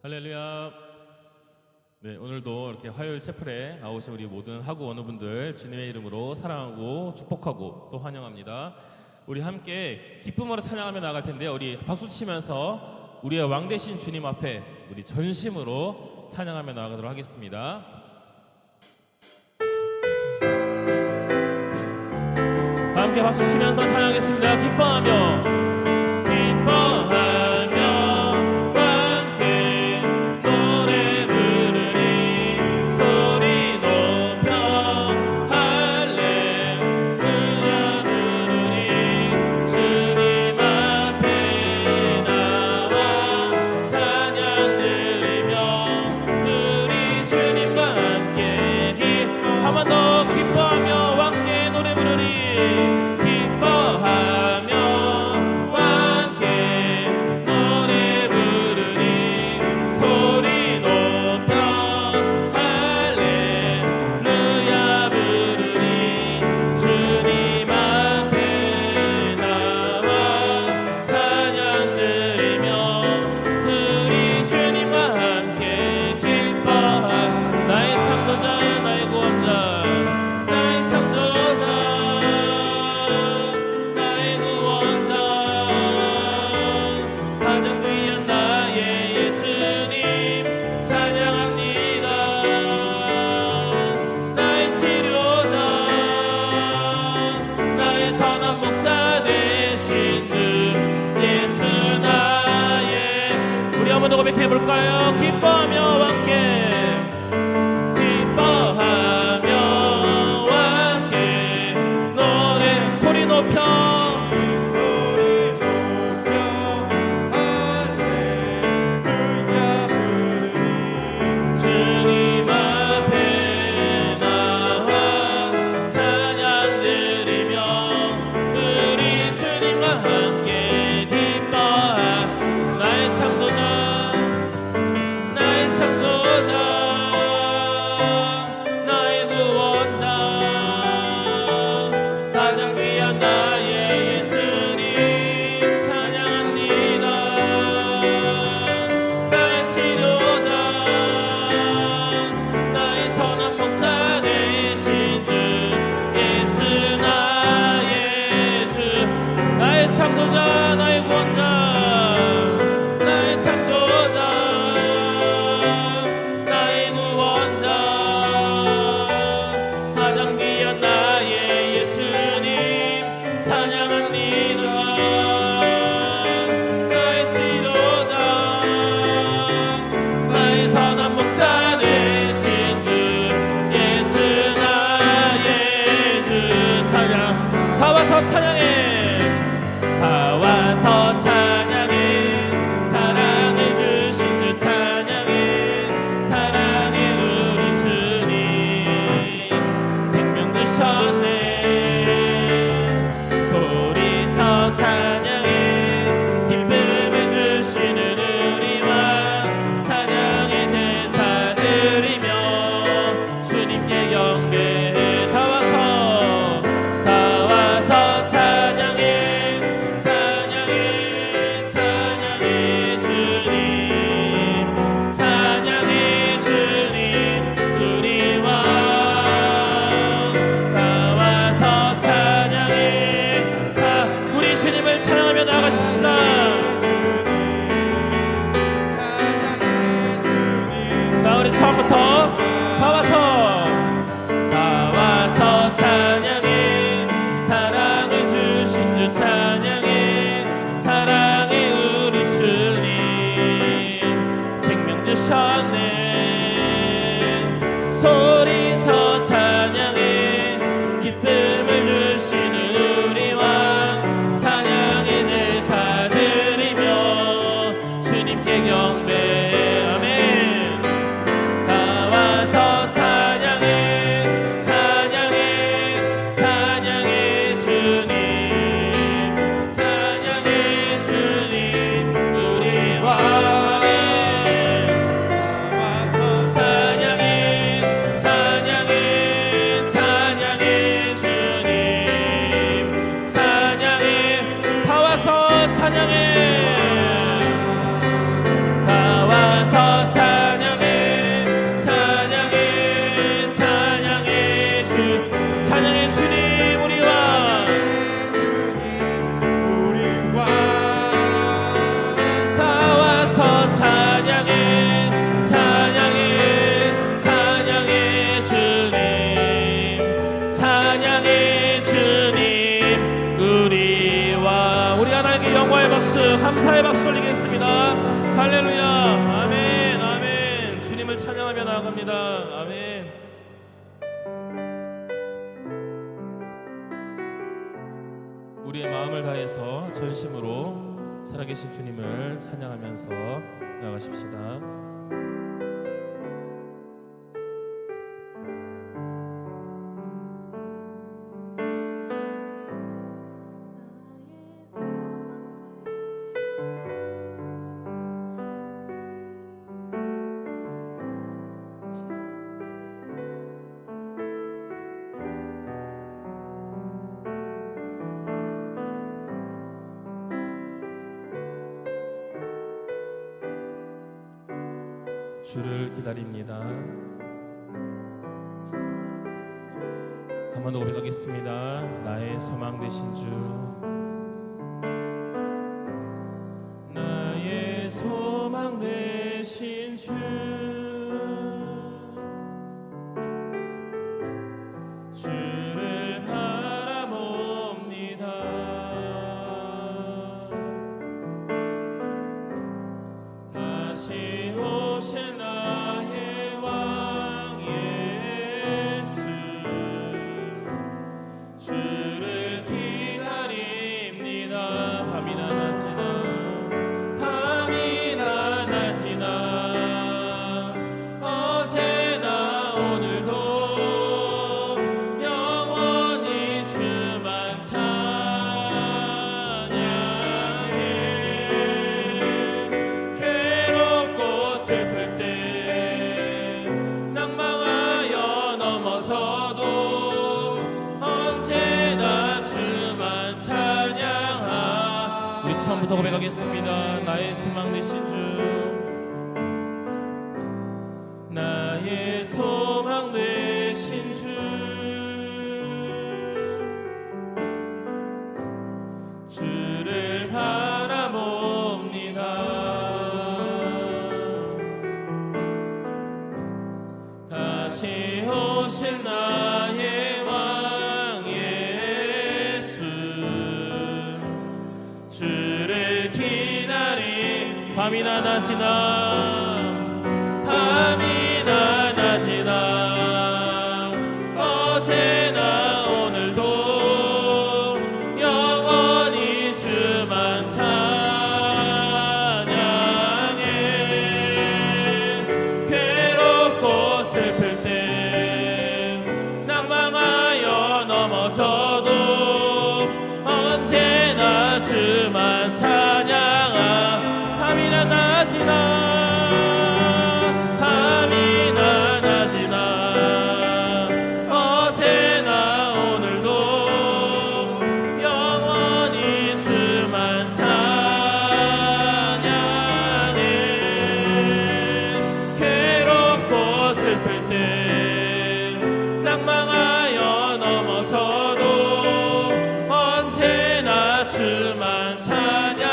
할렐루야. 네, 오늘도 이렇게 화요일 채플에 나오신 우리 모든 하구 원우분들 주님의 이름으로 사랑하고 축복하고 또 환영합니다. 우리 함께 기쁨으로 찬양하며 나갈 텐데요. 우리 박수 치면서 우리의 왕 되신 주님 앞에 우리 전심으로 찬양하며 나가도록 하겠습니다. 함께 박수 치면서 찬양하겠습니다. 기뻐하며 고백해볼까요? 기뻐하며 함께 기뻐하며 함께 노래 소리 높여 주님 앞에 나와 찬양 드리며 우리 주님과 함께 기뻐하 나의 창조자 고백하겠습니다. 할렐루야. 아멘. 아멘. 주님을 찬양하며 나아갑니다. 아멘. 우리의 마음을 다해서 전심으로 살아계신 주님을 찬양하면서 나아가십시다. 주를 기다립니다. 한 번 더 고백하겠습니다. 나의 소망 되신 주, 나의 소망 되신 주, 주를 바라봅니다. 다시 오실 나의 왕 예수, 주를 기다립니다. 밤이나 낮이나 밤이나 낮이나 어제나 오늘도 영원히 주만 찬양해. 괴롭고 슬플 때 낭망하여 넘어서도 언제나 주만 찬양하. 우리 처음부터 고백하겠습니다. 나의 소망 되신 주, 나의 소망 되신 주, 주를 바라봅니다. 다시 오실 나의 왕 예수, 주를 기다리. 밤이나 낮이나 밤이나 낮이나 어제나 오늘도 영원히 주만 찬양해. 괴롭고 슬플 때 낭망하여 넘어서도 언제나 주만 찬양하. 밤이나 낮이나 밤이나 낮이나 어제나 오늘도 영원히 주만 찬양해. 괴롭고 슬플 때 낭망하여 넘어서도 언제나 주만 찬양하겠네.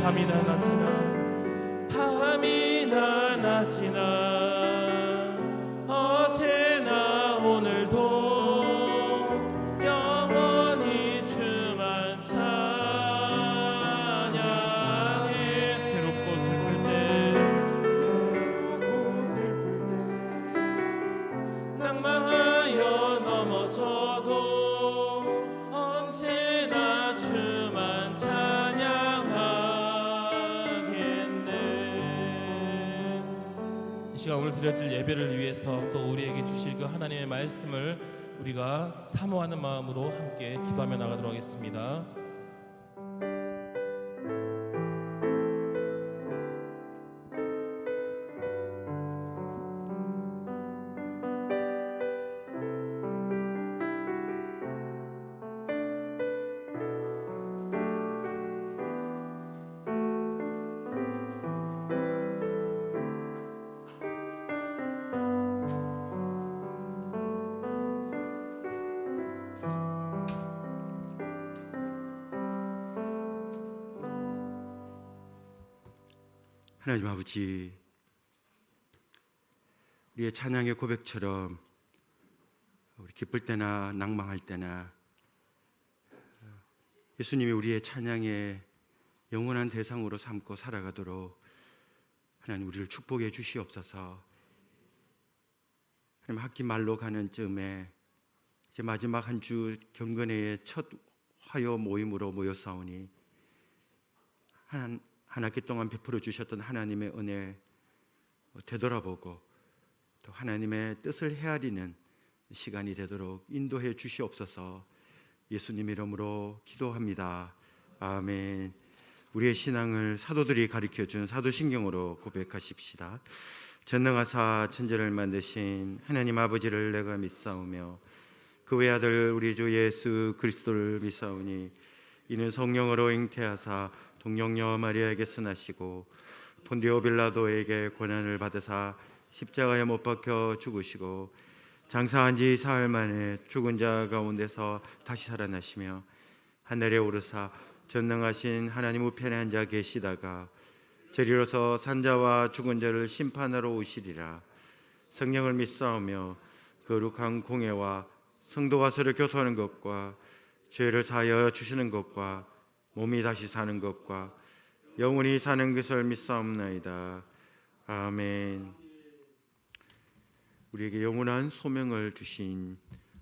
밤이나 낮이나 밤이나 낮이나 어제나 오늘도 영원히 주만 찬양해. 괴롭고 슬플 때 낭망하여 넘어서도 언제나 주만 찬양하겠네. 이 시간 오늘 드려질 예배를 위해서 또 우리에게 주실 그 하나님의 말씀을 우리가 사모하는 마음으로 함께 기도하며 나가도록 하겠습니다. 하나님 아버지, 우리의 찬양의 고백처럼 우리 기쁠 때나 낭망할 때나 예수님이 우리의 찬양의 영원한 대상으로 삼고 살아가도록 하나님 우리를 축복해 주시옵소서. 하나님 학기 말로 가는 쯤에 이제 마지막 한 주 경건회의 첫 화요 모임으로 모였사오니 한 학기 동안 베풀어 주셨던 하나님의 은혜 되돌아보고 또 하나님의 뜻을 헤아리는 시간이 되도록 인도해 주시옵소서. 예수님 이름으로 기도합니다. 아멘. 우리의 신앙을 사도들이 가르쳐준 사도신경으로 고백하십시다. 전능하사 천지를 만드신 하나님 아버지를 내가 믿사오며 그 외아들 우리 주 예수 그리스도를 믿사오니 이는 성령으로 잉태하사 동정녀 마리아에게서 나시고 본디오 빌라도에게 고난을 받으사 십자가에 못 박혀 죽으시고 장사한 지 사흘 만에 죽은 자 가운데서 다시 살아나시며 하늘에 오르사 전능하신 하나님 우편에 앉아 계시다가 저리로서 산자와 죽은 자를 심판하러 오시리라. 성령을 믿사오며 거룩한 공회와 성도가 서로 교통하는 것과 죄를 사하여 주시는 것과 몸이 다시 사는 것과 영원히 사는 것을 믿사옵나이다. 아멘. 우리에게 영원한 소명을 주신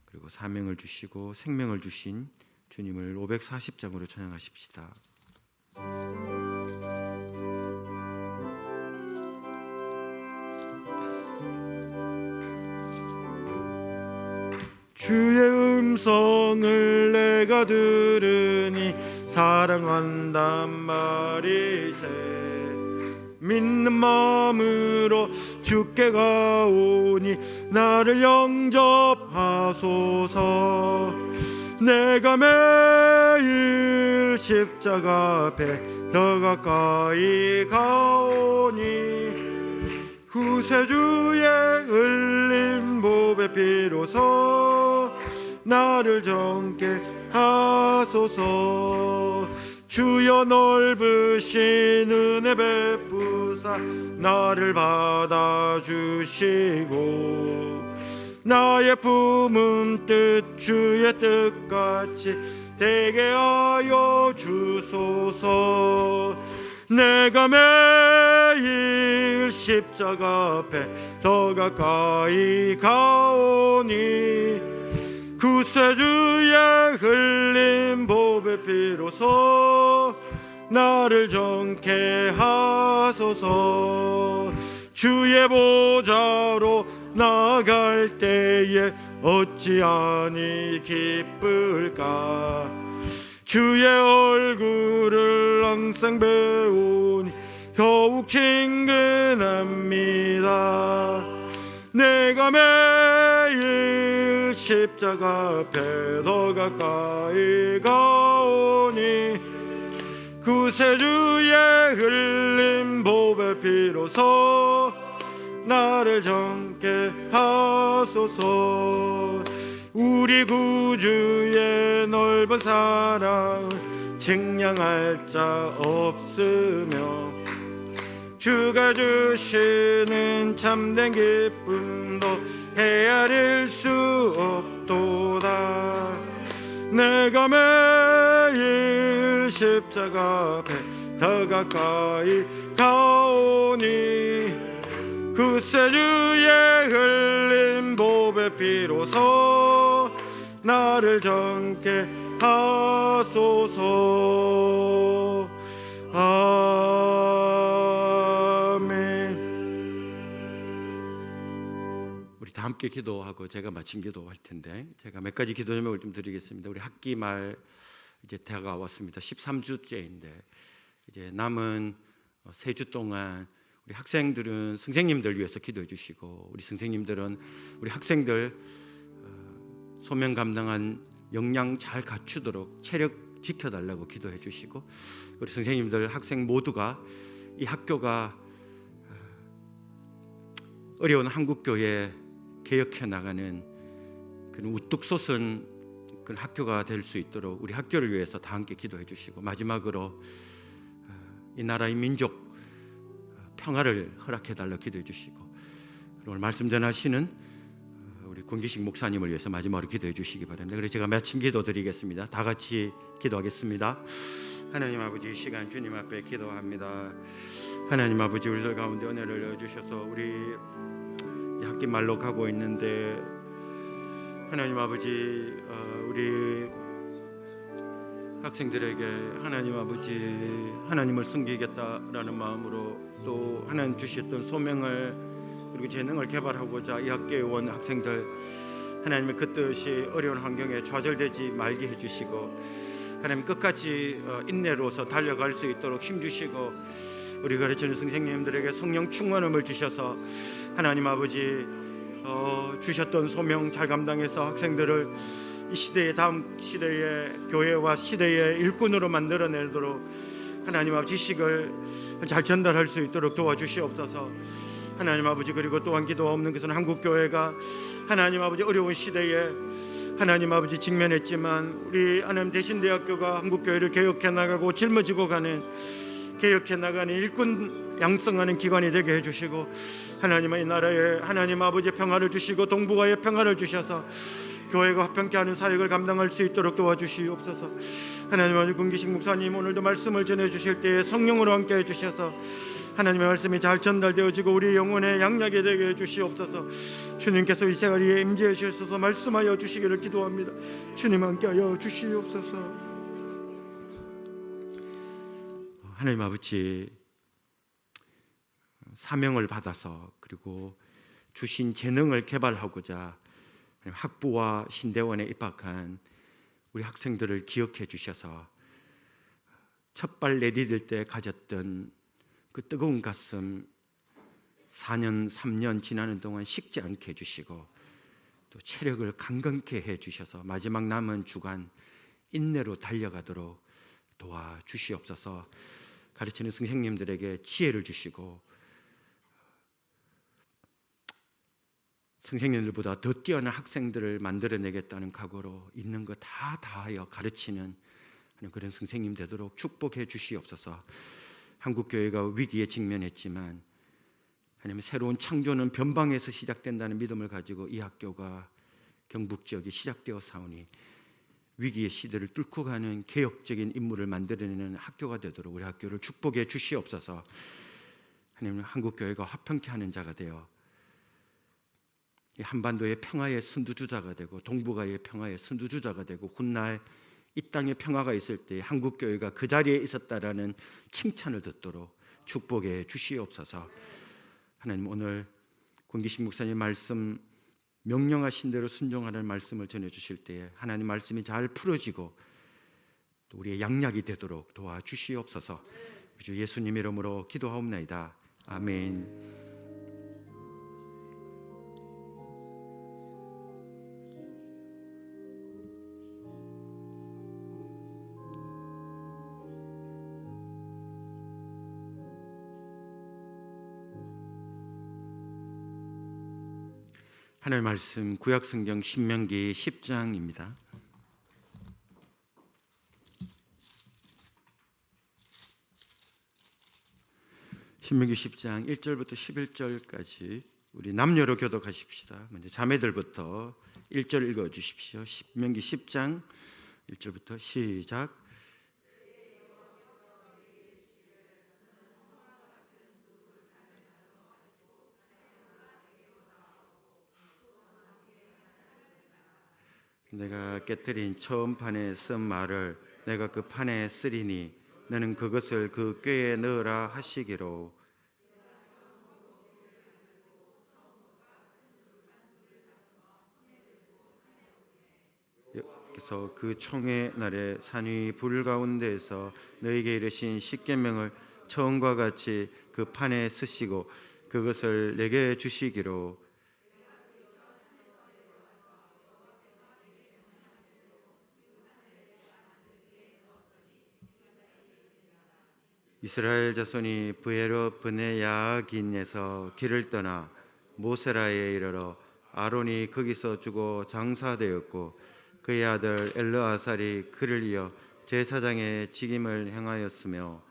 그리고 사명을 주시고 생명을 주신 주님을 540장으로 찬양하십시다. 주의 음성을 내가 들으니 사랑한단 말이세. 믿는 마음으로 주께 가오니 나를 영접하소서. 내가 매일 십자가 앞에 더 가까이 가오니 구세주의 흘린 보배 피로서 나를 정케 하소서. 주여 넓으신 은혜 베푸사 나를 받아주시고 나의 품은 뜻 주의 뜻같이 되게 하여 주소서. 내가 매일 십자가 앞에 더 가까이 가오니 구세주의 흘린 보배 피로서 나를 정케 하소서. 주의 보좌로 나아갈 때에 어찌하니 기쁠까. 주의 얼굴을 항상 배우니 더욱 친근합니다. 내가 매일 십자가 앞에 더 가까이 가오니 구세주의 흘린 보배 피로서 나를 정케 하소서. 우리 구주의 넓은 사랑을 증량할 자 없으며 주가 주시는 참된 기쁨도 헤아릴 수 없도다. 내가 매일 십자가 앞에 더 가까이 가오니 구세주의 흘린 보배 피로서 나를 정케 하소서. 아멘. 우리 다 함께 기도하고 제가 마침 기도할 텐데 제가 몇 가지 기도 제목을 좀 드리겠습니다. 우리 학기 말 이제 다가왔습니다. 13주째인데 이제 남은 3주 동안 우리 학생들은 선생님들 위해서 기도해 주시고 우리 선생님들은 우리 학생들 소명 감당한 역량 잘 갖추도록 체력 지켜달라고 기도해 주시고 우리 선생님들 학생 모두가 이 학교가 어려운 한국교회 개혁해 나가는 그런 우뚝 솟은 그런 학교가 될 수 있도록 우리 학교를 위해서 다 함께 기도해 주시고 마지막으로 이 나라의 민족 평화를 허락해 달라고 기도해 주시고 오늘 말씀 전하시는 우리 권기식 목사님을 위해서 마지막으로 기도해 주시기 바랍니다. 그래서 제가 마침 기도 드리겠습니다. 다 같이 기도하겠습니다. 하나님 아버지, 이 시간 주님 앞에 기도합니다. 하나님 아버지, 우리들 가운데 은혜를 주셔서 우리 학기 말로 가고 있는데 하나님 아버지, 우리 학생들에게 하나님 아버지 하나님을 섬기겠다라는 마음으로 또 하나님 주셨던 소명을 그리고 재능을 개발하고자 이 학교에 온 학생들 하나님의 그 뜻이 어려운 환경에 좌절되지 말게 해주시고 하나님 끝까지 인내로서 달려갈 수 있도록 힘주시고 우리 가르치는 선생님들에게 성령 충만함을 주셔서 하나님 아버지 주셨던 소명 잘 감당해서 학생들을 이 시대의 다음 시대의 교회와 시대의 일꾼으로 만들어내도록 하나님 아버지 지식을 잘 전달할 수 있도록 도와주시옵소서. 하나님 아버지, 그리고 또한 기도가 없는 것은 한국교회가 하나님 아버지 어려운 시대에 하나님 아버지 직면했지만 우리 하나님 대신대학교가 한국교회를 개혁해 나가고 짊어지고 가는 개혁해 나가는 일꾼 양성하는 기관이 되게 해주시고 하나님의 나라에 하나님 아버지 평화를 주시고 동북아에 평화를 주셔서 교회가 화평케 하는 사역을 감당할 수 있도록 도와주시옵소서. 하나님 아버지, 군기식 목사님 오늘도 말씀을 전해주실 때에 성령으로 함께 해주셔서 하나님의 말씀이 잘 전달되어지고 우리 영혼의 양약이 되게 해주시옵소서. 주님께서 이 시간에 임재해 주셔서 말씀하여 주시기를 기도합니다. 주님 함께하여 주시옵소서. 하나님 아버지, 사명을 받아서 그리고 주신 재능을 개발하고자 학부와 신대원에 입학한 우리 학생들을 기억해 주셔서 첫발 내디딜 때 가졌던 그 뜨거운 가슴 4년 3년 지나는 동안 식지 않게 해주시고 또 체력을 강건케 해주셔서 마지막 남은 주간 인내로 달려가도록 도와주시옵소서. 가르치는 선생님들에게 지혜를 주시고 선생님들보다 더 뛰어난 학생들을 만들어내겠다는 각오로 있는 거 다 다하여 가르치는 그런 선생님 되도록 축복해 주시옵소서. 한국교회가 위기에 직면했지만 하나님 새로운 창조는 변방에서 시작된다는 믿음을 가지고 이 학교가 경북 지역이 시작되어 사오니 위기의 시대를 뚫고 가는 개혁적인 인물을 만들어내는 학교가 되도록 우리 학교를 축복해 주시옵소서. 하나님, 한국교회가 화평케 하는 자가 되어 한반도의 평화의 선두주자가 되고 동북아의 평화의 선두주자가 되고 훗날 이 땅에 평화가 있을 때 한국교회가 그 자리에 있었다라는 칭찬을 듣도록 축복해 주시옵소서. 하나님, 오늘 군기식 목사님 말씀 명령하신 대로 순종하는 말씀을 전해주실 때에 하나님 말씀이 잘 풀어지고 또 우리의 양약이 되도록 도와주시옵소서. 주 예수님 이름으로 기도하옵나이다. 아멘. 하나님의 말씀 구약성경 신명기 10장입니다. 신명기 10장 1절부터 11절까지 우리 남녀로 교독하십시다. 먼저 자매들부터 1절 읽어주십시오. 신명기 10장 1절부터 시작. 내가 깨뜨린 처음 판에 쓴 말을 내가 그 판에 쓰리니 너는 그것을 그 꾀에 넣으라 하시기로. 여기서 그 총회 날에 산 위 불 가운데에서 너에게 이르신 십계명을 처음과 같이 그 판에 쓰시고 그것을 내게 주시기로. 이스라엘 자손이 브에롯 브네 야긴에서 길을 떠나 모세라에 이르러 아론이 거기서 죽어 장사되었고 그의 아들 엘르아살이 그를 이어 제사장의 직임을 행하였으며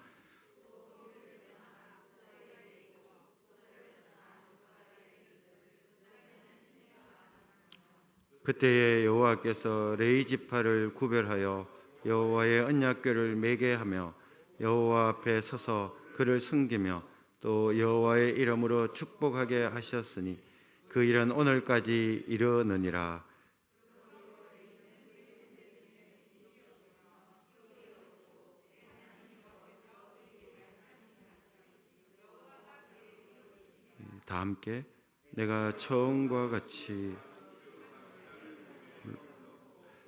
그때에 여호와께서 레위 지파를 구별하여 여호와의 언약궤를 매게 하며 여호와 앞에 서서 그를 섬기며 또 여호와의 이름으로 축복하게 하셨으니 그 일은 오늘까지 이르느니라. 다 함께 내가 처음과 같이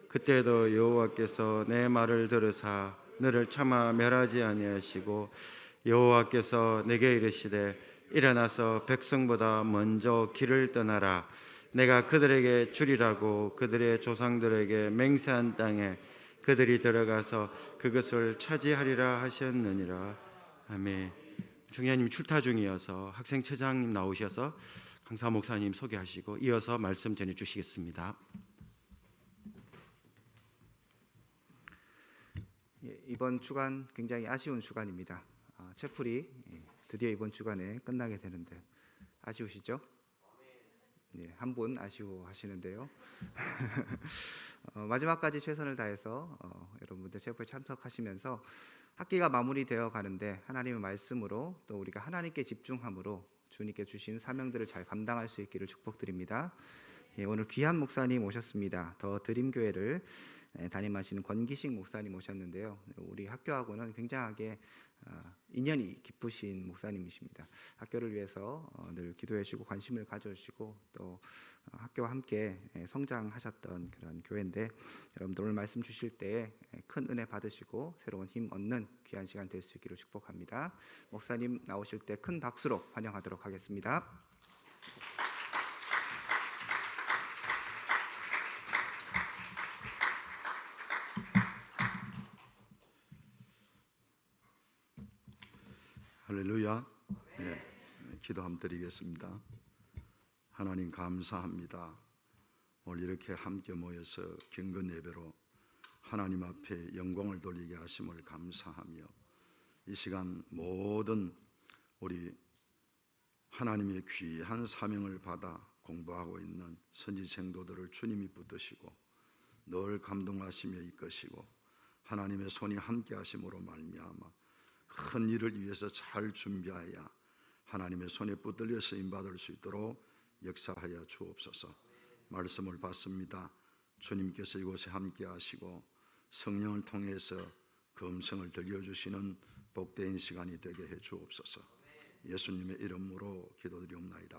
그때도 여호와께서 내 말을 들으사 너를 차마 멸하지 아니하시고 여호와께서 내게 이르시되 일어나서 백성보다 먼저 길을 떠나라. 내가 그들에게 주리라고 그들의 조상들에게 맹세한 땅에 그들이 들어가서 그것을 차지하리라 하셨느니라. 아멘. 청년님 출타 중이어서 학생처장님 나오셔서 강사 목사님 소개하시고 이어서 말씀 전해 주시겠습니다. 이번 주간 굉장히 아쉬운 주간입니다. 채플이 드디어 이번 주간에 끝나게 되는데 아쉬우시죠? 한 분 아쉬워하시는데요. 마지막까지 최선을 다해서 여러분들 채플에 참석하시면서 학기가 마무리되어 가는데 하나님의 말씀으로 또 우리가 하나님께 집중함으로 주님께 주신 사명들을 잘 감당할 수 있기를 축복드립니다. 오늘 귀한 목사님 오셨습니다. 더 드림교회를 담임하시는 권기식 목사님 오셨는데요. 우리 학교하고는 굉장하게 인연이 깊으신 목사님이십니다. 학교를 위해서 늘 기도해 주시고 관심을 가져주시고 또 학교와 함께 성장하셨던 그런 교회인데 여러분들 오늘 말씀 주실 때 큰 은혜 받으시고 새로운 힘 얻는 귀한 시간 될 수 있기를 축복합니다. 목사님 나오실 때 큰 박수로 환영하도록 하겠습니다. 할렐루야. 네, 기도 한번 드리겠습니다. 하나님 감사합니다. 오늘 이렇게 함께 모여서 경건 예배로 하나님 앞에 영광을 돌리게 하심을 감사하며 이 시간 모든 우리 하나님의 귀한 사명을 받아 공부하고 있는 선지 생도들을 주님이 붙드시고 늘 감동하시며 이끄시고 하나님의 손이 함께 하심으로 말미암아 큰 일을 위해서 잘 준비하여 하나님의 손에 붙들려 쓰임받을 수 있도록 역사하여 주옵소서. 말씀을 받습니다. 주님께서 이곳에 함께 하시고 성령을 통해서 그 음성을 들려주시는 복된 시간이 되게 해 주옵소서. 예수님의 이름으로 기도드리옵나이다.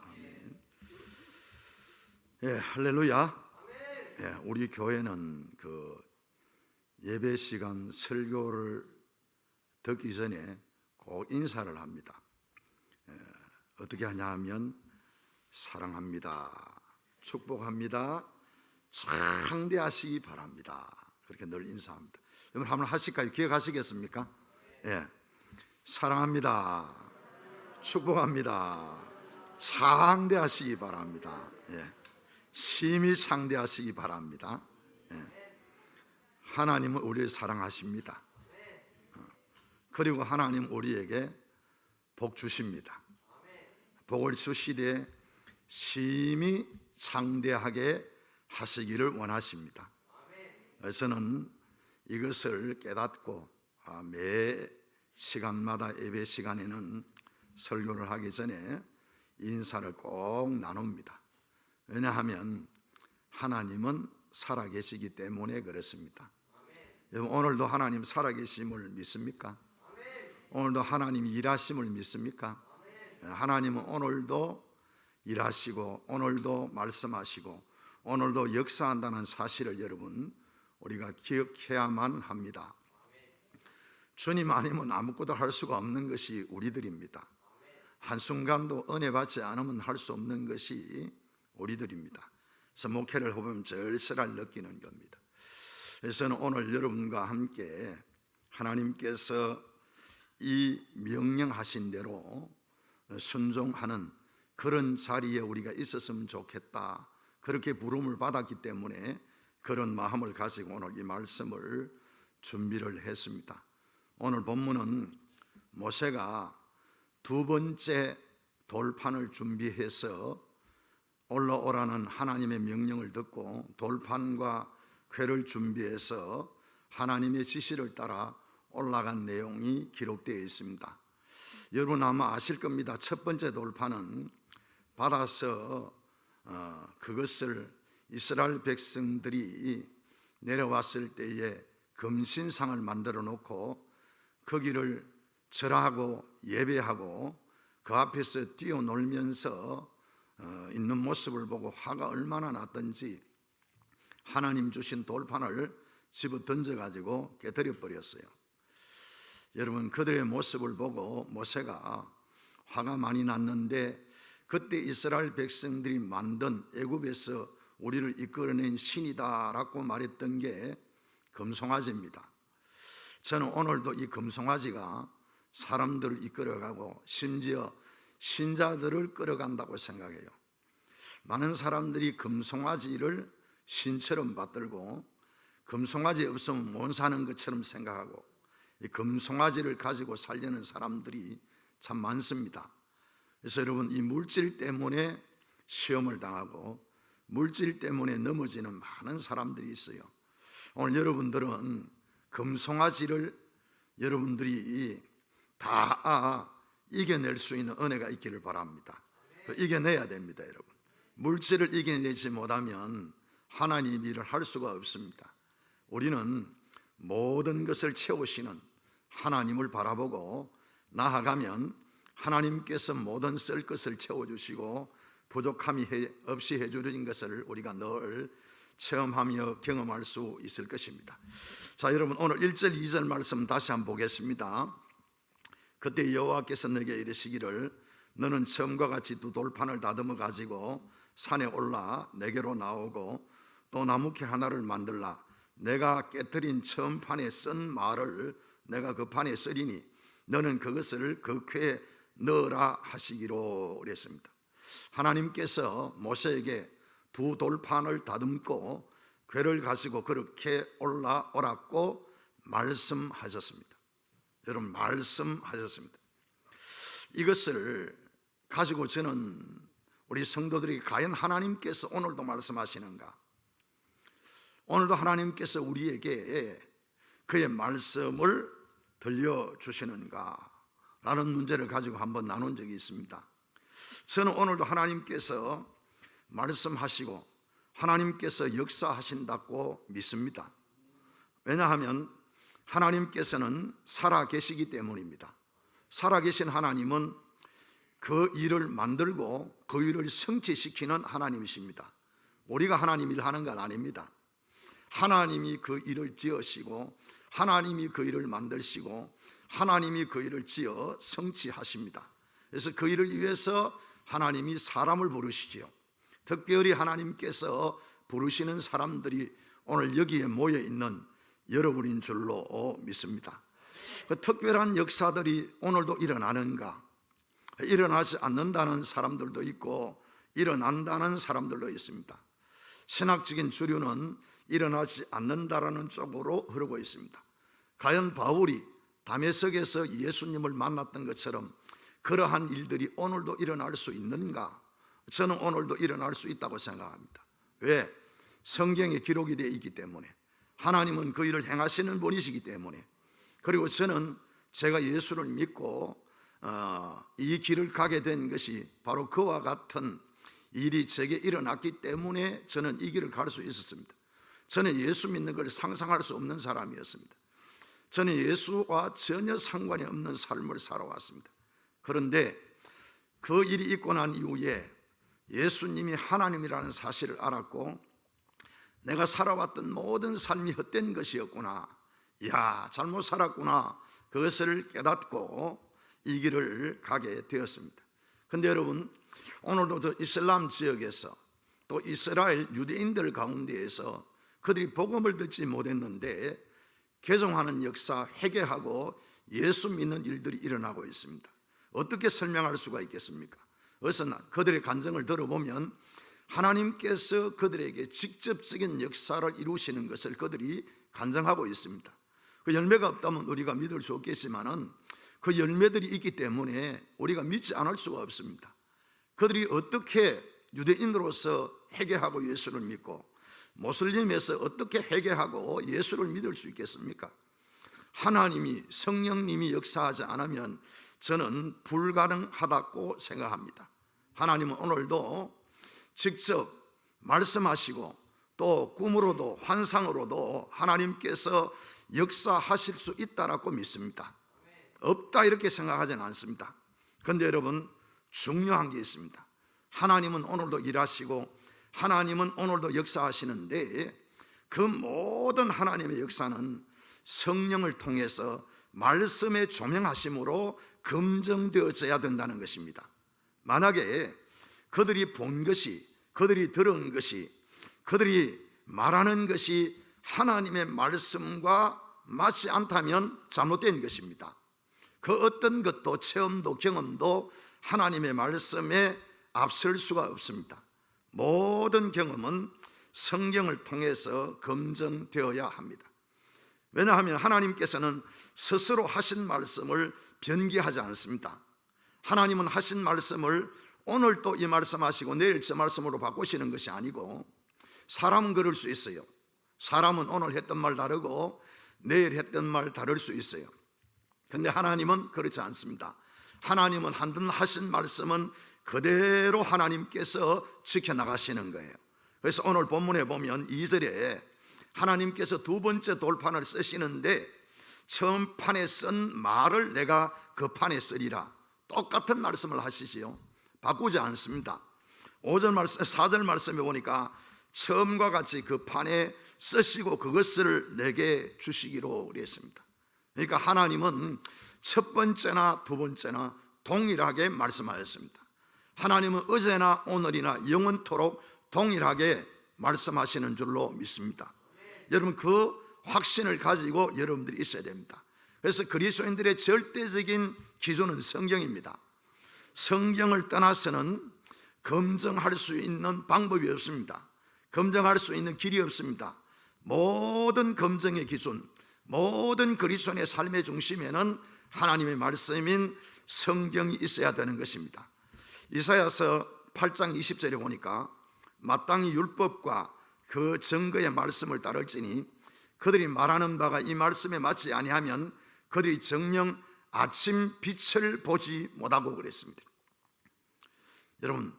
아멘. 예, 할렐루야. 예, 우리 교회는 그 예배 시간 설교를 듣기 전에 꼭 인사를 합니다. 어떻게 하냐 하면 사랑합니다, 축복합니다, 창대하시기 바랍니다. 그렇게 늘 인사합니다. 여러분 한번 하실까요? 기억하시겠습니까? 예, 사랑합니다, 축복합니다, 창대하시기 바랍니다. 예, 심히 창대하시기 바랍니다. 예, 하나님은 우리를 사랑하십니다. 그리고 하나님 우리에게 복 주십니다. 복을 주시되 심히 창대하게 하시기를 원하십니다. 저는 이것을 깨닫고 매 시간마다 예배 시간에는 설교를 하기 전에 인사를 꼭 나눕니다. 왜냐하면 하나님은 살아계시기 때문에 그렇습니다. 여러분 오늘도 하나님 살아계심을 믿습니까? 오늘도 하나님이 일하심을 믿습니까? 하나님은 오늘도 일하시고 오늘도 말씀하시고 오늘도 역사한다는 사실을 여러분 우리가 기억해야만 합니다. 주님 아니면 아무것도 할 수가 없는 것이 우리들입니다. 한순간도 은혜 받지 않으면 할 수 없는 것이 우리들입니다. 그래서 목회를 해보면 절실할 느끼는 겁니다. 그래서 오늘 여러분과 함께 하나님께서 이 명령하신 대로 순종하는 그런 자리에 우리가 있었으면 좋겠다, 그렇게 부름을 받았기 때문에 그런 마음을 가지고 오늘 이 말씀을 준비를 했습니다. 오늘 본문은 모세가 두 번째 돌판을 준비해서 올라오라는 하나님의 명령을 듣고 돌판과 궤를 준비해서 하나님의 지시를 따라 올라간 내용이 기록되어 있습니다. 여러분 아마 아실 겁니다. 첫 번째 돌파는 받아서 그것을 이스라엘 백성들이 내려왔을 때에 금신상을 만들어 놓고 거기를 절하고 예배하고 그 앞에서 뛰어놀면서 있는 모습을 보고 화가 얼마나 났던지 하나님 주신 돌판을 집어 던져가지고 깨뜨려 버렸어요. 여러분 그들의 모습을 보고 모세가 화가 많이 났는데 그때 이스라엘 백성들이 만든 애굽에서 우리를 이끌어낸 신이다라고 말했던 게 금송아지입니다. 저는 오늘도 이 금송아지가 사람들을 이끌어가고 심지어 신자들을 끌어간다고 생각해요. 많은 사람들이 금송아지를 신처럼 받들고 금송아지 없으면 못 사는 것처럼 생각하고 이 금송아지를 가지고 살려는 사람들이 참 많습니다. 그래서 여러분 이 물질 때문에 시험을 당하고 물질 때문에 넘어지는 많은 사람들이 있어요. 오늘 여러분들은 금송아지를 여러분들이 다 이겨낼 수 있는 은혜가 있기를 바랍니다. 이겨내야 됩니다. 여러분 물질을 이겨내지 못하면 하나님 일을 할 수가 없습니다. 우리는 모든 것을 채우시는 하나님을 바라보고 나아가면 하나님께서 모든 쓸 것을 채워주시고 부족함이 없이 해주는 것을 우리가 늘 체험하며 경험할 수 있을 것입니다. 자, 여러분 오늘 1절 2절 말씀 다시 한번 보겠습니다. 그때 여호와께서 내게 이르시기를 너는 처음과 같이 두 돌판을 다듬어 가지고 산에 올라 내게로 나오고 또 나무캐 하나를 만들라. 내가 깨뜨린 처음 판에 쓴 말을 내가 그 판에 쓰리니 너는 그것을 그 궤에 넣으라 하시기로 그랬습니다. 하나님께서 모세에게 두 돌판을 다듬고 궤를 가지고 그렇게 올라오라고 말씀하셨습니다. 여러분 말씀하셨습니다. 이것을 가지고 저는 우리 성도들이 과연 하나님께서 오늘도 말씀하시는가, 오늘도 하나님께서 우리에게 그의 말씀을 들려주시는가 라는 문제를 가지고 한번 나눈 적이 있습니다. 저는 오늘도 하나님께서 말씀하시고 하나님께서 역사하신다고 믿습니다. 왜냐하면 하나님께서는 살아계시기 때문입니다. 살아계신 하나님은 그 일을 만들고 그 일을 성취시키는 하나님이십니다. 우리가 하나님 일 하는 건 아닙니다. 하나님이 그 일을 지으시고 하나님이 그 일을 만드시고 하나님이 그 일을 지어 성취하십니다. 그래서 그 일을 위해서 하나님이 사람을 부르시지요. 특별히 하나님께서 부르시는 사람들이 오늘 여기에 모여 있는 여러분인 줄로 믿습니다. 그 특별한 역사들이 오늘도 일어나는가? 일어나지 않는다는 사람들도 있고 일어난다는 사람들도 있습니다. 신학적인 주류는 일어나지 않는다라는 쪽으로 흐르고 있습니다. 과연 바울이 다메섹에서 예수님을 만났던 것처럼 그러한 일들이 오늘도 일어날 수 있는가? 저는 오늘도 일어날 수 있다고 생각합니다. 왜? 성경에 기록이 되어 있기 때문에, 하나님은 그 일을 행하시는 분이시기 때문에, 그리고 저는 제가 예수를 믿고 이 길을 가게 된 것이 바로 그와 같은 일이 제게 일어났기 때문에 저는 이 길을 갈 수 있었습니다. 저는 예수 믿는 걸 상상할 수 없는 사람이었습니다. 저는 예수와 전혀 상관이 없는 삶을 살아왔습니다. 그런데 그 일이 있고 난 이후에 예수님이 하나님이라는 사실을 알았고 내가 살아왔던 모든 삶이 헛된 것이었구나, 야 잘못 살았구나, 그것을 깨닫고 이 길을 가게 되었습니다. 그런데 여러분 오늘도 저 이슬람 지역에서 또 이스라엘 유대인들 가운데에서 그들이 복음을 듣지 못했는데 개종하는 역사, 회개하고 예수 믿는 일들이 일어나고 있습니다. 어떻게 설명할 수가 있겠습니까? 그래서 그들의 간증을 들어보면 하나님께서 그들에게 직접적인 역사를 이루시는 것을 그들이 간증하고 있습니다. 그 열매가 없다면 우리가 믿을 수 없겠지만은 그 열매들이 있기 때문에 우리가 믿지 않을 수가 없습니다. 그들이 어떻게 유대인으로서 회개하고 예수를 믿고 모슬림에서 어떻게 회개하고 예수를 믿을 수 있겠습니까? 하나님이, 성령님이 역사하지 않으면 저는 불가능하다고 생각합니다. 하나님은 오늘도 직접 말씀하시고 또 꿈으로도 환상으로도 하나님께서 역사하실 수 있다라고 믿습니다. 없다 이렇게 생각하지는 않습니다. 그런데 여러분, 중요한 게 있습니다. 하나님은 오늘도 일하시고 하나님은 오늘도 역사하시는데 그 모든 하나님의 역사는 성령을 통해서 말씀의 조명하심으로 검증되어져야 된다는 것입니다. 만약에 그들이 본 것이, 그들이 들은 것이, 그들이 말하는 것이 하나님의 말씀과 맞지 않다면 잘못된 것입니다. 그 어떤 것도, 체험도 경험도 하나님의 말씀에 앞설 수가 없습니다. 모든 경험은 성경을 통해서 검증되어야 합니다. 왜냐하면 하나님께서는 스스로 하신 말씀을 변기하지 않습니다. 하나님은 하신 말씀을 오늘 또 이 말씀하시고 내일 저 말씀으로 바꾸시는 것이 아니고, 사람은 그럴 수 있어요. 사람은 오늘 했던 말 다르고 내일 했던 말 다를 수 있어요. 그런데 하나님은 그렇지 않습니다. 하나님은 한번 하신 말씀은 그대로 하나님께서 지켜나가시는 거예요. 그래서 오늘 본문에 보면 2절에 하나님께서 두 번째 돌판을 쓰시는데 처음 판에 쓴 말을 내가 그 판에 쓰리라. 똑같은 말씀을 하시지요. 바꾸지 않습니다. 5절 말씀, 4절 말씀에 보니까 처음과 같이 그 판에 쓰시고 그것을 내게 주시기로 그랬습니다. 그러니까 하나님은 첫 번째나 두 번째나 동일하게 말씀하셨습니다. 하나님은 어제나 오늘이나 영원토록 동일하게 말씀하시는 줄로 믿습니다. 여러분, 그 확신을 가지고 여러분들이 있어야 됩니다. 그래서 그리스도인들의 절대적인 기준은 성경입니다. 성경을 떠나서는 검증할 수 있는 방법이 없습니다. 검증할 수 있는 길이 없습니다. 모든 검증의 기준, 모든 그리스도인의 삶의 중심에는 하나님의 말씀인 성경이 있어야 되는 것입니다. 이사야서 8장 20절에 보니까 마땅히 율법과 그 증거의 말씀을 따를지니 그들이 말하는 바가 이 말씀에 맞지 아니하면 그들이 정녕 아침 빛을 보지 못하고 그랬습니다. 여러분,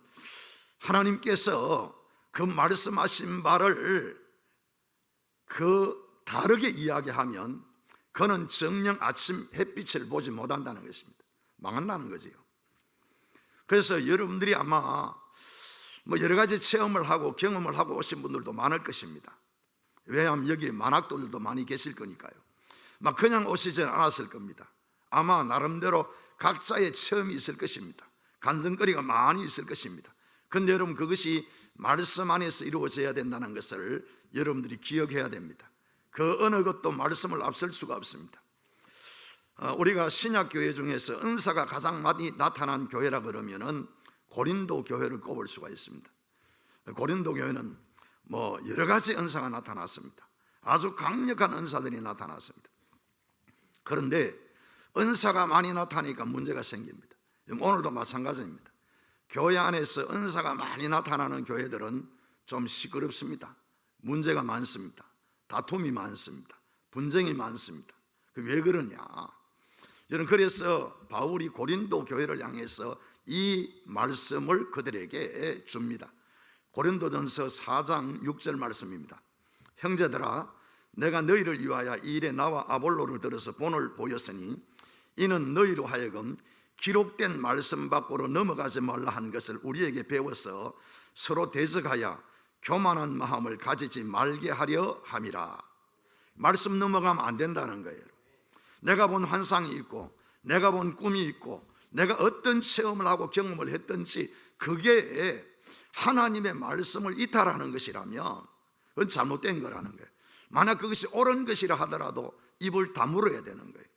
하나님께서 그 말씀하신 바를 다르게 이야기하면 그는 정녕 아침 햇빛을 보지 못한다는 것입니다. 망한다는 거지요. 그래서 여러분들이 아마 여러 가지 체험을 하고 경험을 하고 오신 분들도 많을 것입니다. 왜냐하면 여기 만학도들도 많이 계실 거니까요. 막 그냥 오시지 않았을 겁니다. 아마 나름대로 각자의 체험이 있을 것입니다. 간증거리가 많이 있을 것입니다. 그런데 여러분, 그것이 말씀 안에서 이루어져야 된다는 것을 여러분들이 기억해야 됩니다. 그 어느 것도 말씀을 앞설 수가 없습니다. 우리가 신약교회 중에서 은사가 가장 많이 나타난 교회라 그러면은 고린도 교회를 꼽을 수가 있습니다. 고린도 교회는 여러 가지 은사가 나타났습니다. 아주 강력한 은사들이 나타났습니다. 그런데 은사가 많이 나타나니까 문제가 생깁니다. 오늘도 마찬가지입니다. 교회 안에서 은사가 많이 나타나는 교회들은 좀 시끄럽습니다. 문제가 많습니다. 다툼이 많습니다. 분쟁이 많습니다. 왜 그러냐? 저는 그래서 바울이 고린도 교회를 향해서 이 말씀을 그들에게 줍니다. 고린도전서 4장 6절 말씀입니다. 형제들아, 내가 너희를 위하여 이 일에 나와 아볼로를 들어서 본을 보였으니 이는 너희로 하여금 기록된 말씀 밖으로 넘어가지 말라 한 것을 우리에게 배워서 서로 대적하여 교만한 마음을 가지지 말게 하려 함이라. 말씀 넘어가면 안 된다는 거예요. 내가 본 환상이 있고 내가 본 꿈이 있고 내가 어떤 체험을 하고 경험을 했든지 그게 하나님의 말씀을 이탈하는 것이라면 그건 잘못된 거라는 거예요. 만약 그것이 옳은 것이라 하더라도 입을 다물어야 되는 거예요.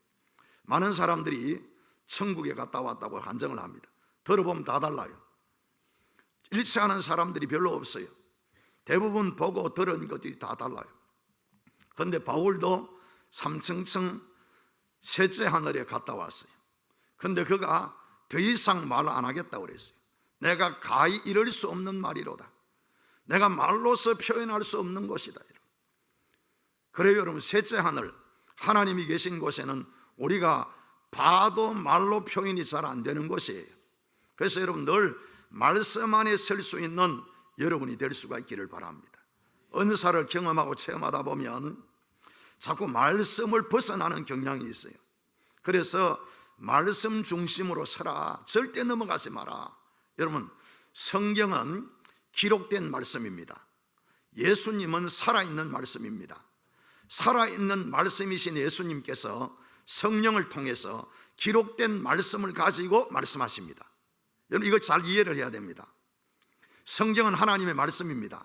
많은 사람들이 천국에 갔다 왔다고 한정을 합니다. 들어보면 다 달라요. 일치하는 사람들이 별로 없어요. 대부분 보고 들은 것들이 다 달라요. 그런데 바울도 3층층 셋째 하늘에 갔다 왔어요. 그런데 그가 더 이상 말 안 하겠다고 그랬어요. 내가 가히 이럴 수 없는 말이로다. 내가 말로서 표현할 수 없는 곳이다. 그래요 여러분, 셋째 하늘 하나님이 계신 곳에는 우리가 봐도 말로 표현이 잘 안 되는 곳이에요. 그래서 여러분 늘 말씀 안에 설 수 있는 여러분이 될 수가 있기를 바랍니다. 은사를 경험하고 체험하다 보면 자꾸 말씀을 벗어나는 경향이 있어요. 그래서 말씀 중심으로 서라. 절대 넘어가지 마라. 여러분, 성경은 기록된 말씀입니다. 예수님은 살아있는 말씀입니다. 살아있는 말씀이신 예수님께서 성령을 통해서 기록된 말씀을 가지고 말씀하십니다. 여러분 이걸 잘 이해를 해야 됩니다. 성경은 하나님의 말씀입니다.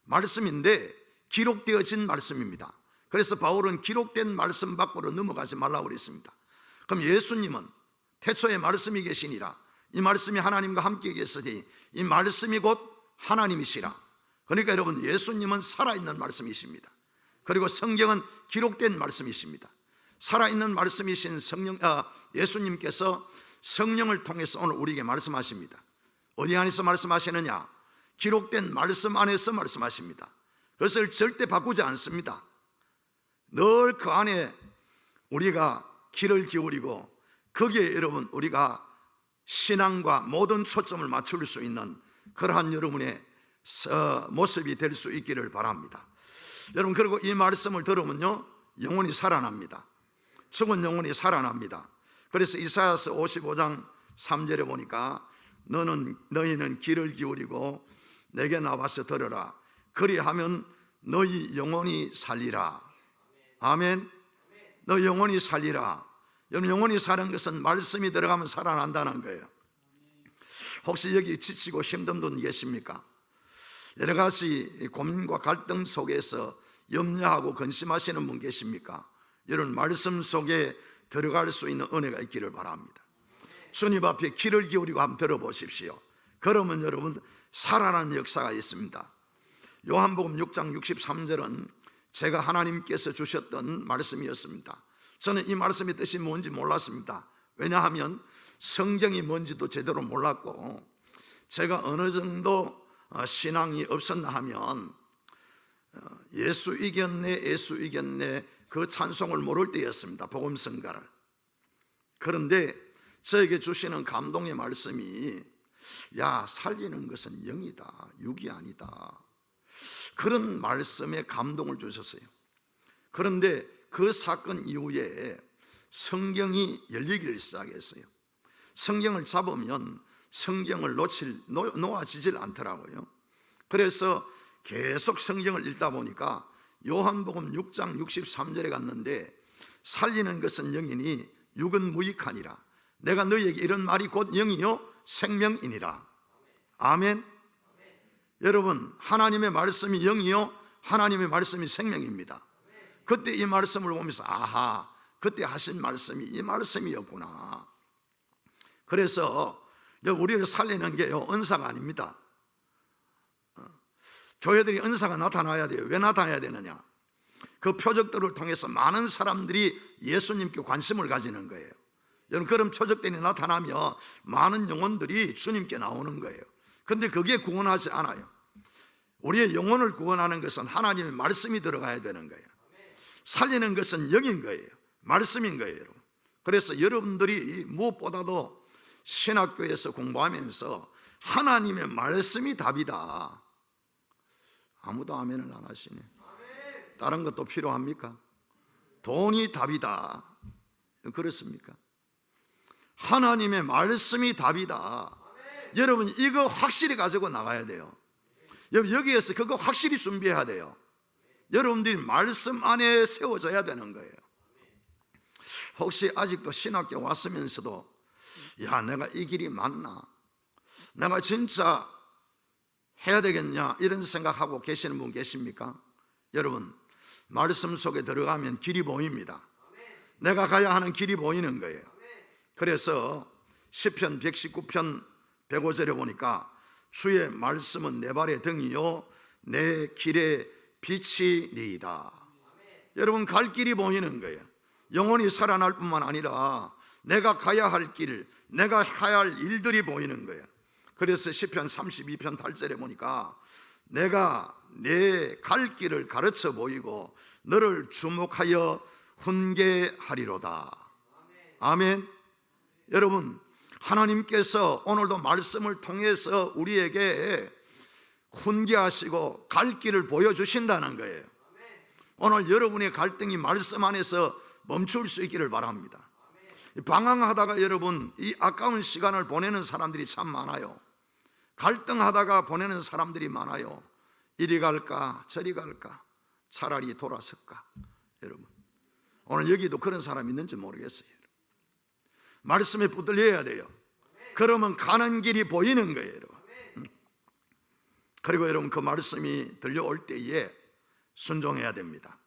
말씀인데 기록되어진 말씀입니다. 그래서 바울은 기록된 말씀 밖으로 넘어가지 말라고 그랬습니다. 그럼 예수님은 태초에 말씀이 계시니라. 이 말씀이 하나님과 함께 계시니 이 말씀이 곧 하나님이시라. 그러니까 여러분 예수님은 살아있는 말씀이십니다. 그리고 성경은 기록된 말씀이십니다. 살아있는 말씀이신 예수님께서 성령을 통해서 오늘 우리에게 말씀하십니다. 어디 안에서 말씀하시느냐? 기록된 말씀 안에서 말씀하십니다. 그것을 절대 바꾸지 않습니다. 늘 그 안에 우리가 귀를 기울이고 거기에 여러분 우리가 신앙과 모든 초점을 맞출 수 있는 그러한 여러분의 모습이 될 수 있기를 바랍니다. 여러분 그리고 이 말씀을 들으면요 영혼이 살아납니다. 죽은 영혼이 살아납니다. 그래서 이사야서 55장 3절에 보니까 너희는 귀를 기울이고 내게 나와서 들으라. 그리하면 너희 영혼이 살리라. 아멘. 너 영혼이 살리라. 여러분 영혼이 사는 것은 말씀이 들어가면 살아난다는 거예요. 혹시 여기 지치고 힘든 분 계십니까? 여러 가지 고민과 갈등 속에서 염려하고 근심하시는 분 계십니까? 여러분 말씀 속에 들어갈 수 있는 은혜가 있기를 바랍니다. 주님 앞에 귀를 기울이고 한번 들어보십시오. 그러면 여러분 살아나는 역사가 있습니다. 요한복음 6장 63절은 제가 하나님께서 주셨던 말씀이었습니다. 저는 이 말씀의 뜻이 뭔지 몰랐습니다. 왜냐하면 성경이 뭔지도 제대로 몰랐고 제가 어느 정도 신앙이 없었나 하면 예수 이겼네 예수 이겼네 그 찬송을 모를 때였습니다. 복음성가를. 그런데 저에게 주시는 감동의 말씀이 야 살리는 것은 영이다 육이 아니다. 그런 말씀에 감동을 주셨어요. 그런데 그 사건 이후에 성경이 열리기를 시작했어요. 성경을 잡으면 성경을 놓아지질 않더라고요. 그래서 계속 성경을 읽다 보니까 요한복음 6장 63절에 갔는데 살리는 것은 영이니 육은 무익하니라. 내가 너희에게 이런 말이 곧 영이요 생명이니라. 아멘. 여러분 하나님의 말씀이 영이요 하나님의 말씀이 생명입니다. 그때 이 말씀을 보면서 아하 그때 하신 말씀이 이 말씀이었구나. 그래서 우리를 살리는 게 은사가 아닙니다. 교회들이 은사가 나타나야 돼요. 왜 나타나야 되느냐? 그 표적들을 통해서 많은 사람들이 예수님께 관심을 가지는 거예요. 여러분 그런 표적들이 나타나면 많은 영혼들이 주님께 나오는 거예요. 그런데 그게 구원하지 않아요. 우리의 영혼을 구원하는 것은 하나님의 말씀이 들어가야 되는 거예요. 살리는 것은 영인 거예요. 말씀인 거예요. 여러분. 그래서 여러분들이 무엇보다도 신학교에서 공부하면서 하나님의 말씀이 답이다. 아무도 아멘을 안 하시네. 다른 것도 필요합니까? 돈이 답이다. 그렇습니까? 하나님의 말씀이 답이다. 여러분 이거 확실히 가지고 나가야 돼요. 여기에서 그거 확실히 준비해야 돼요. 여러분들이 말씀 안에 세워져야 되는 거예요. 혹시 아직도 신학교 왔으면서도 야 내가 이 길이 맞나? 내가 진짜 해야 되겠냐? 이런 생각하고 계시는 분 계십니까? 여러분 말씀 속에 들어가면 길이 보입니다. 내가 가야 하는 길이 보이는 거예요. 그래서 시편 119편 105절에 보니까 주의 말씀은 내 발의 등이요 내 길의 빛이니이다. 여러분 갈 길이 보이는 거예요. 영혼이 살아날 뿐만 아니라 내가 가야 할 길, 내가 해야 할 일들이 보이는 거예요. 그래서 시편 32편 8절에 보니까 내가 내 갈 길을 가르쳐 보이고 너를 주목하여 훈계하리로다. 아멘. 여러분, 하나님께서 오늘도 말씀을 통해서 우리에게 훈계하시고 갈 길을 보여주신다는 거예요. 오늘 여러분의 갈등이 말씀 안에서 멈출 수 있기를 바랍니다. 방황하다가 여러분 이 아까운 시간을 보내는 사람들이 참 많아요. 갈등하다가 보내는 사람들이 많아요. 이리 갈까 저리 갈까 차라리 돌아설까. 여러분 오늘 여기도 그런 사람 있는지 모르겠어요. 말씀에 붙들려야 돼요. 그러면 가는 길이 보이는 거예요. 그리고 여러분 그 말씀이 들려올 때에 순종해야 됩니다.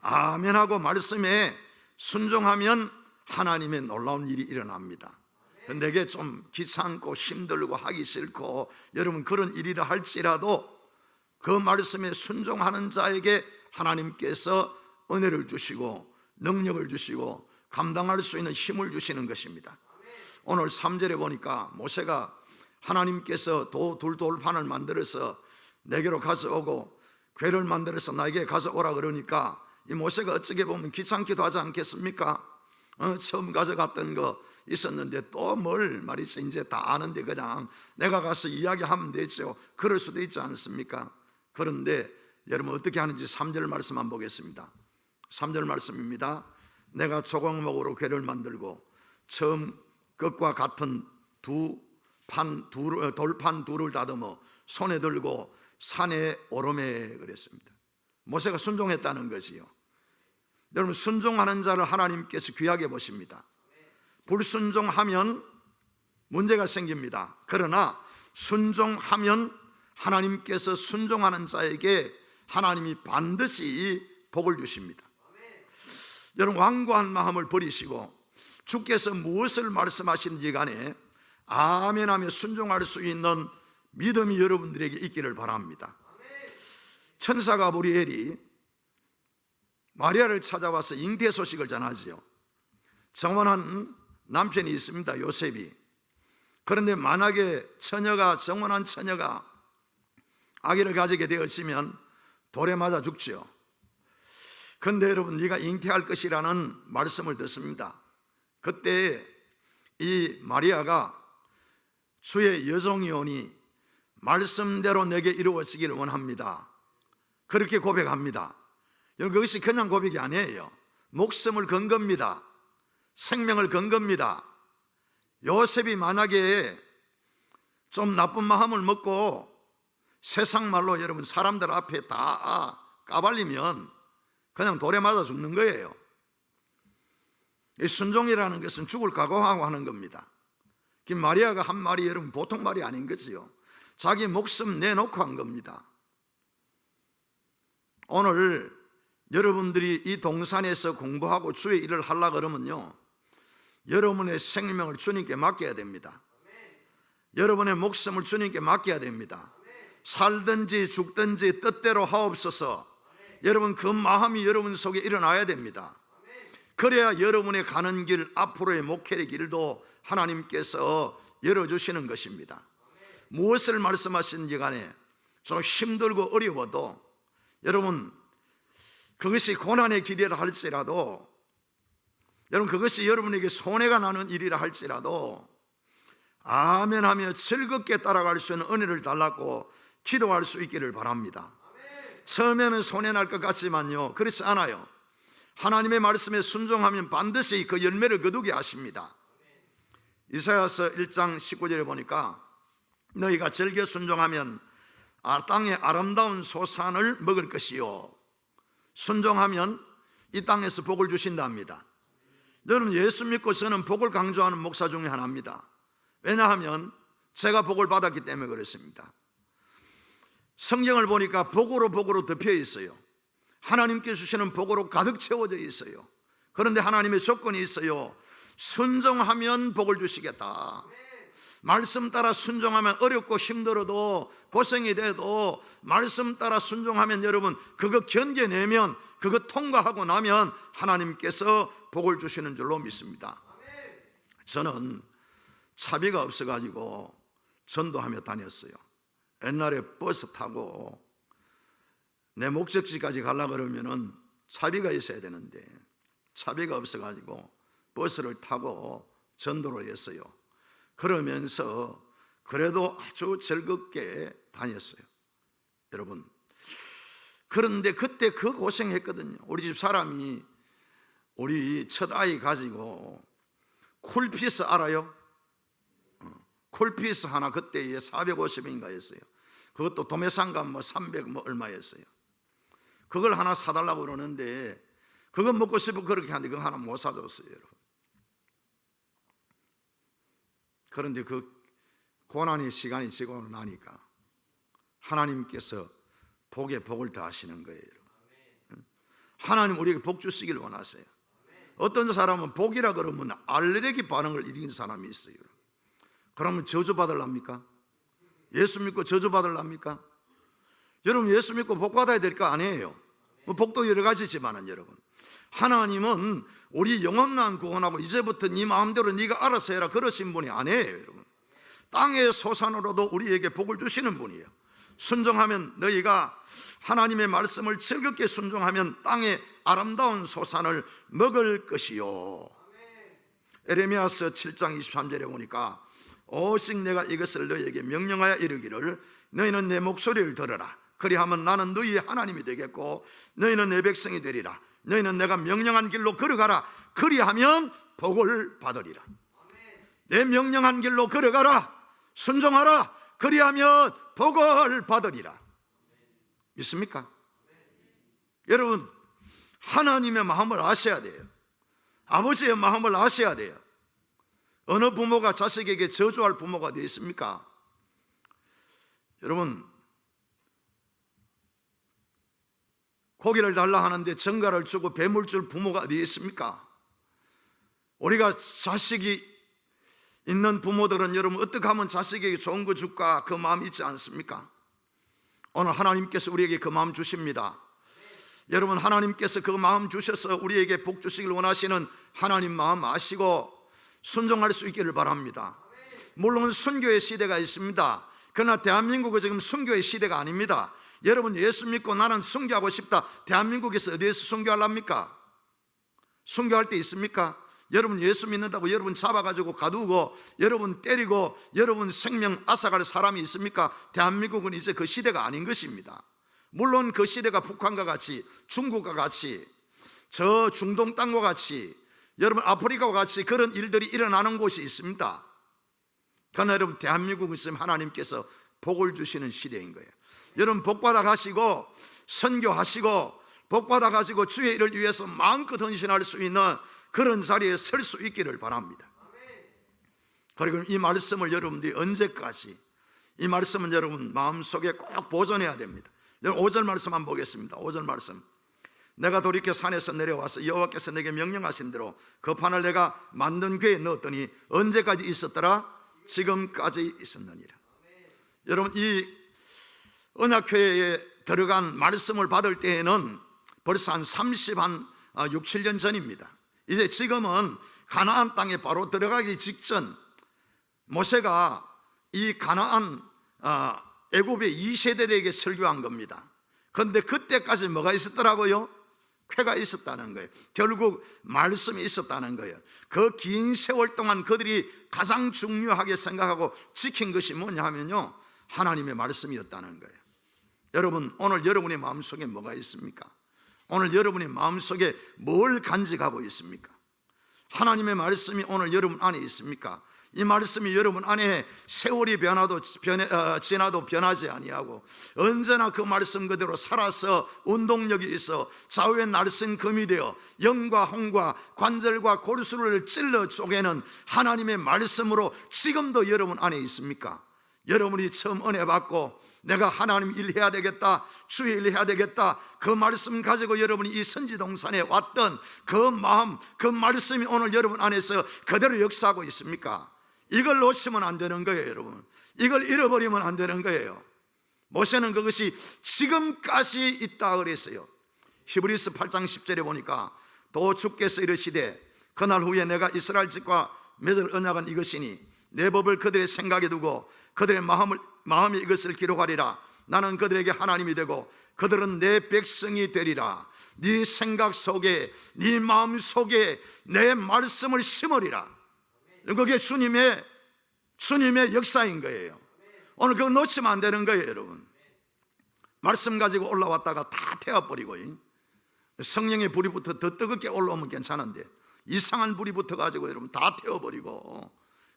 아멘하고 말씀에 순종하면 하나님의 놀라운 일이 일어납니다. 내게 좀 귀찮고 힘들고 하기 싫고 여러분 그런 일이라 할지라도 그 말씀에 순종하는 자에게 하나님께서 은혜를 주시고 능력을 주시고 감당할 수 있는 힘을 주시는 것입니다. 오늘 3절에 보니까 모세가 하나님께서 돌판을 만들어서 내게로 가져오고 궤를 만들어서 나에게 가져오라 그러니까 이 모세가 어떻게 보면 귀찮기도 하지 않겠습니까? 처음 가져갔던 거 있었는데 또 뭘 말이지 이제 다 아는데 그냥 내가 가서 이야기하면 되죠. 그럴 수도 있지 않습니까? 그런데 여러분 어떻게 하는지 3절 말씀 한번 보겠습니다. 3절 말씀입니다. 내가 조각목으로 궤를 만들고 처음 것과 같은 돌판 둘을 다듬어 손에 들고 산에 오르매 그랬습니다. 모세가 순종했다는 것이요. 여러분 순종하는 자를 하나님께서 귀하게 보십니다. 불순종하면 문제가 생깁니다. 그러나 순종하면 하나님께서 순종하는 자에게 하나님이 반드시 복을 주십니다. 여러분 완고한 마음을 버리시고 주께서 무엇을 말씀하시는지 간에 아멘하며 순종할 수 있는 믿음이 여러분들에게 있기를 바랍니다. 천사 가브리엘이 마리아를 찾아와서 잉태 소식을 전하지요. 정원한 남편이 있습니다. 요셉이. 그런데 만약에 정원한 처녀가 아기를 가지게 되었으면 돌에 맞아 죽지요. 그런데 여러분 네가 잉태할 것이라는 말씀을 듣습니다. 그때 이 마리아가 주의 여종이오니 말씀대로 내게 이루어지기를 원합니다. 그렇게 고백합니다. 여러분 그것이 그냥 고백이 아니에요. 목숨을 건 겁니다. 생명을 건 겁니다. 요셉이 만약에 좀 나쁜 마음을 먹고 세상 말로 여러분 사람들 앞에 다 까발리면 그냥 돌에 맞아 죽는 거예요. 이 순종이라는 것은 죽을 각오하고 하는 겁니다. 마리아가 한 말이 여러분 보통 말이 아닌 거지요. 자기 목숨 내놓고 한 겁니다. 오늘 여러분들이 이 동산에서 공부하고 주의 일을 하려고 그러면요 여러분의 생명을 주님께 맡겨야 됩니다. 여러분의 목숨을 주님께 맡겨야 됩니다. 살든지 죽든지 뜻대로 하옵소서. 여러분 그 마음이 여러분 속에 일어나야 됩니다. 그래야 여러분의 가는 길 앞으로의 목회의 길도 하나님께서 열어주시는 것입니다. 무엇을 말씀하시는지 간에 좀 힘들고 어려워도 여러분 그것이 고난의 길이라 할지라도 여러분 그것이 여러분에게 손해가 나는 일이라 할지라도 아멘하며 즐겁게 따라갈 수 있는 은혜를 달라고 기도할 수 있기를 바랍니다. 처음에는 손해날 것 같지만요 그렇지 않아요. 하나님의 말씀에 순종하면 반드시 그 열매를 거두게 하십니다. 이사야서 1장 19절에 보니까 너희가 즐겨 순종하면 땅의 아름다운 소산을 먹을 것이요 순종하면 이 땅에서 복을 주신답니다. 여러분 예수 믿고 저는 복을 강조하는 목사 중에 하나입니다. 왜냐하면 제가 복을 받았기 때문에 그렇습니다. 성경을 보니까 복으로 덮여 있어요. 하나님께 주시는 복으로 가득 채워져 있어요. 그런데 하나님의 조건이 있어요. 순종하면 복을 주시겠다. 말씀 따라 순종하면 어렵고 힘들어도 고생이 돼도 말씀 따라 순종하면 여러분 그거 견뎌내면 그거 통과하고 나면 하나님께서 복을 주시는 줄로 믿습니다. 저는 차비가 없어가지고 전도하며 다녔어요. 옛날에 버스 타고 내 목적지까지 가려고 그러면은 차비가 있어야 되는데 차비가 없어가지고 버스를 타고 전도를 했어요. 그러면서 그래도 아주 즐겁게 다녔어요. 여러분, 그런데 그때 그 고생했거든요. 우리 집 사람이 우리 첫 아이 가지고 쿨피스 알아요? 쿨피스 하나 그때에 450인가 했어요. 그것도 도매상가 뭐 300 뭐 얼마였어요. 그걸 하나 사달라고 그러는데 그거 먹고 싶어 그렇게 하는데 그거 하나 못 사줬어요, 여러분. 그런데 그 고난의 시간이 지고 나니까 하나님께서 복에 복을 더하시는 거예요, 여러분. 하나님 우리에게 복 주시길 원하세요. 어떤 사람은 복이라 그러면 알레르기 반응을 일으킨 사람이 있어요. 그러면 저주받으랍니까? 예수 믿고 저주받으랍니까? 여러분, 예수 믿고 복 받아야 될 거 아니에요. 뭐 복도 여러 가지지만은 여러분, 하나님은 우리 영혼만 구원하고 이제부터 네 마음대로 네가 알아서 해라 그러신 분이 아니에요, 여러분. 땅의 소산으로도 우리에게 복을 주시는 분이에요. 순종하면 너희가 하나님의 말씀을 즐겁게 순종하면 땅의 아름다운 소산을 먹을 것이요. 에레미야서 7장 23절에 보니까 오직 내가 이것을 너희에게 명령하여 이르기를 너희는 내 목소리를 들으라. 그리하면 나는 너희의 하나님이 되겠고 너희는 내 백성이 되리라. 너희는 내가 명령한 길로 걸어가라. 그리하면 복을 받으리라. 내 명령한 길로 걸어가라. 순종하라. 그리하면 복을 받으리라. 믿습니까? 여러분, 하나님의 마음을 아셔야 돼요. 아버지의 마음을 아셔야 돼요. 어느 부모가 자식에게 저주할 부모가 되어 있습니까? 여러분, 고기를 달라 하는데 정가를 주고 뱀을 줄 부모가 되어 있습니까? 우리가 자식이 있는 부모들은 여러분 어떻게 하면 자식에게 좋은 거 줄까 그 마음이 있지 않습니까? 오늘 하나님께서 우리에게 그 마음 주십니다. 여러분, 하나님께서 그 마음 주셔서 우리에게 복 주시길 원하시는 하나님 마음 아시고 순종할 수 있기를 바랍니다. 물론 순교의 시대가 있습니다. 그러나 대한민국은 지금 순교의 시대가 아닙니다. 여러분, 예수 믿고 나는 순교하고 싶다. 대한민국에서 어디에서 순교하랍니까? 순교할 때 있습니까? 여러분, 예수 믿는다고 여러분 잡아가지고 가두고 여러분 때리고 여러분 생명 앗아갈 사람이 있습니까? 대한민국은 이제 그 시대가 아닌 것입니다. 물론 그 시대가 북한과 같이 중국과 같이 저 중동 땅과 같이 여러분 아프리카와 같이 그런 일들이 일어나는 곳이 있습니다. 그러나 여러분, 대한민국은 지금 하나님께서 복을 주시는 시대인 거예요. 여러분, 복받아 가시고 선교하시고 복받아 가지고 주의 일을 위해서 마음껏 헌신할 수 있는 그런 자리에 설 수 있기를 바랍니다. 그리고 이 말씀을 여러분들이 언제까지, 이 말씀은 여러분 마음속에 꼭 보존해야 됩니다. 여러분 5절 말씀 한번 보겠습니다. 5절 말씀. 내가 돌이켜 산에서 내려와서 여호와께서 내게 명령하신 대로 그 판을 내가 만든 궤에 넣었더니 언제까지 있었더라? 지금까지 있었느니라. 여러분, 이 언약궤에 들어간 말씀을 받을 때에는 벌써 한 6, 7년 전입니다. 이제 지금은 가나안 땅에 바로 들어가기 직전 모세가 이 가나안 애굽의 2세대에게 설교한 겁니다. 그런데 그때까지 뭐가 있었더라고요? 쾌가 있었다는 거예요. 결국 말씀이 있었다는 거예요. 그 긴 세월 동안 그들이 가장 중요하게 생각하고 지킨 것이 뭐냐 하면요, 하나님의 말씀이었다는 거예요. 여러분, 오늘 여러분의 마음속에 뭐가 있습니까? 오늘 여러분의 마음속에 뭘 간직하고 있습니까? 하나님의 말씀이 오늘 여러분 안에 있습니까? 이 말씀이 여러분 안에 세월이 지나도 변하지 아니하고 언제나 그 말씀 그대로 살아서 운동력이 있어 좌우의 날쌘 금이 되어 영과 홍과 관절과 골수를 찔러 쪼개는 하나님의 말씀으로 지금도 여러분 안에 있습니까? 여러분이 처음 은혜 받고 내가 하나님 일해야 되겠다, 주의 일해야 되겠다, 그 말씀 가지고 여러분이 이 선지동산에 왔던 그 마음, 그 말씀이 오늘 여러분 안에서 그대로 역사하고 있습니까? 이걸 놓치면 안 되는 거예요, 여러분. 이걸 잃어버리면 안 되는 거예요. 모세는 그것이 지금까지 있다 그랬어요. 히브리서 8장 10절에 보니까 또 주께서 이르시되 그날 후에 내가 이스라엘 집과 맺을 언약은 이것이니 내 법을 그들의 생각에 두고 그들의 마음이 이것을 기록하리라. 나는 그들에게 하나님이 되고 그들은 내 백성이 되리라. 네 생각 속에, 네 마음 속에 내 말씀을 심으리라. 그게 주님의 역사인 거예요. 오늘 그거 놓치면 안 되는 거예요, 여러분. 말씀 가지고 올라왔다가 다 태워버리고, 성령의 불이 붙어 더 뜨겁게 올라오면 괜찮은데 이상한 불이 붙어가지고 여러분 다 태워버리고,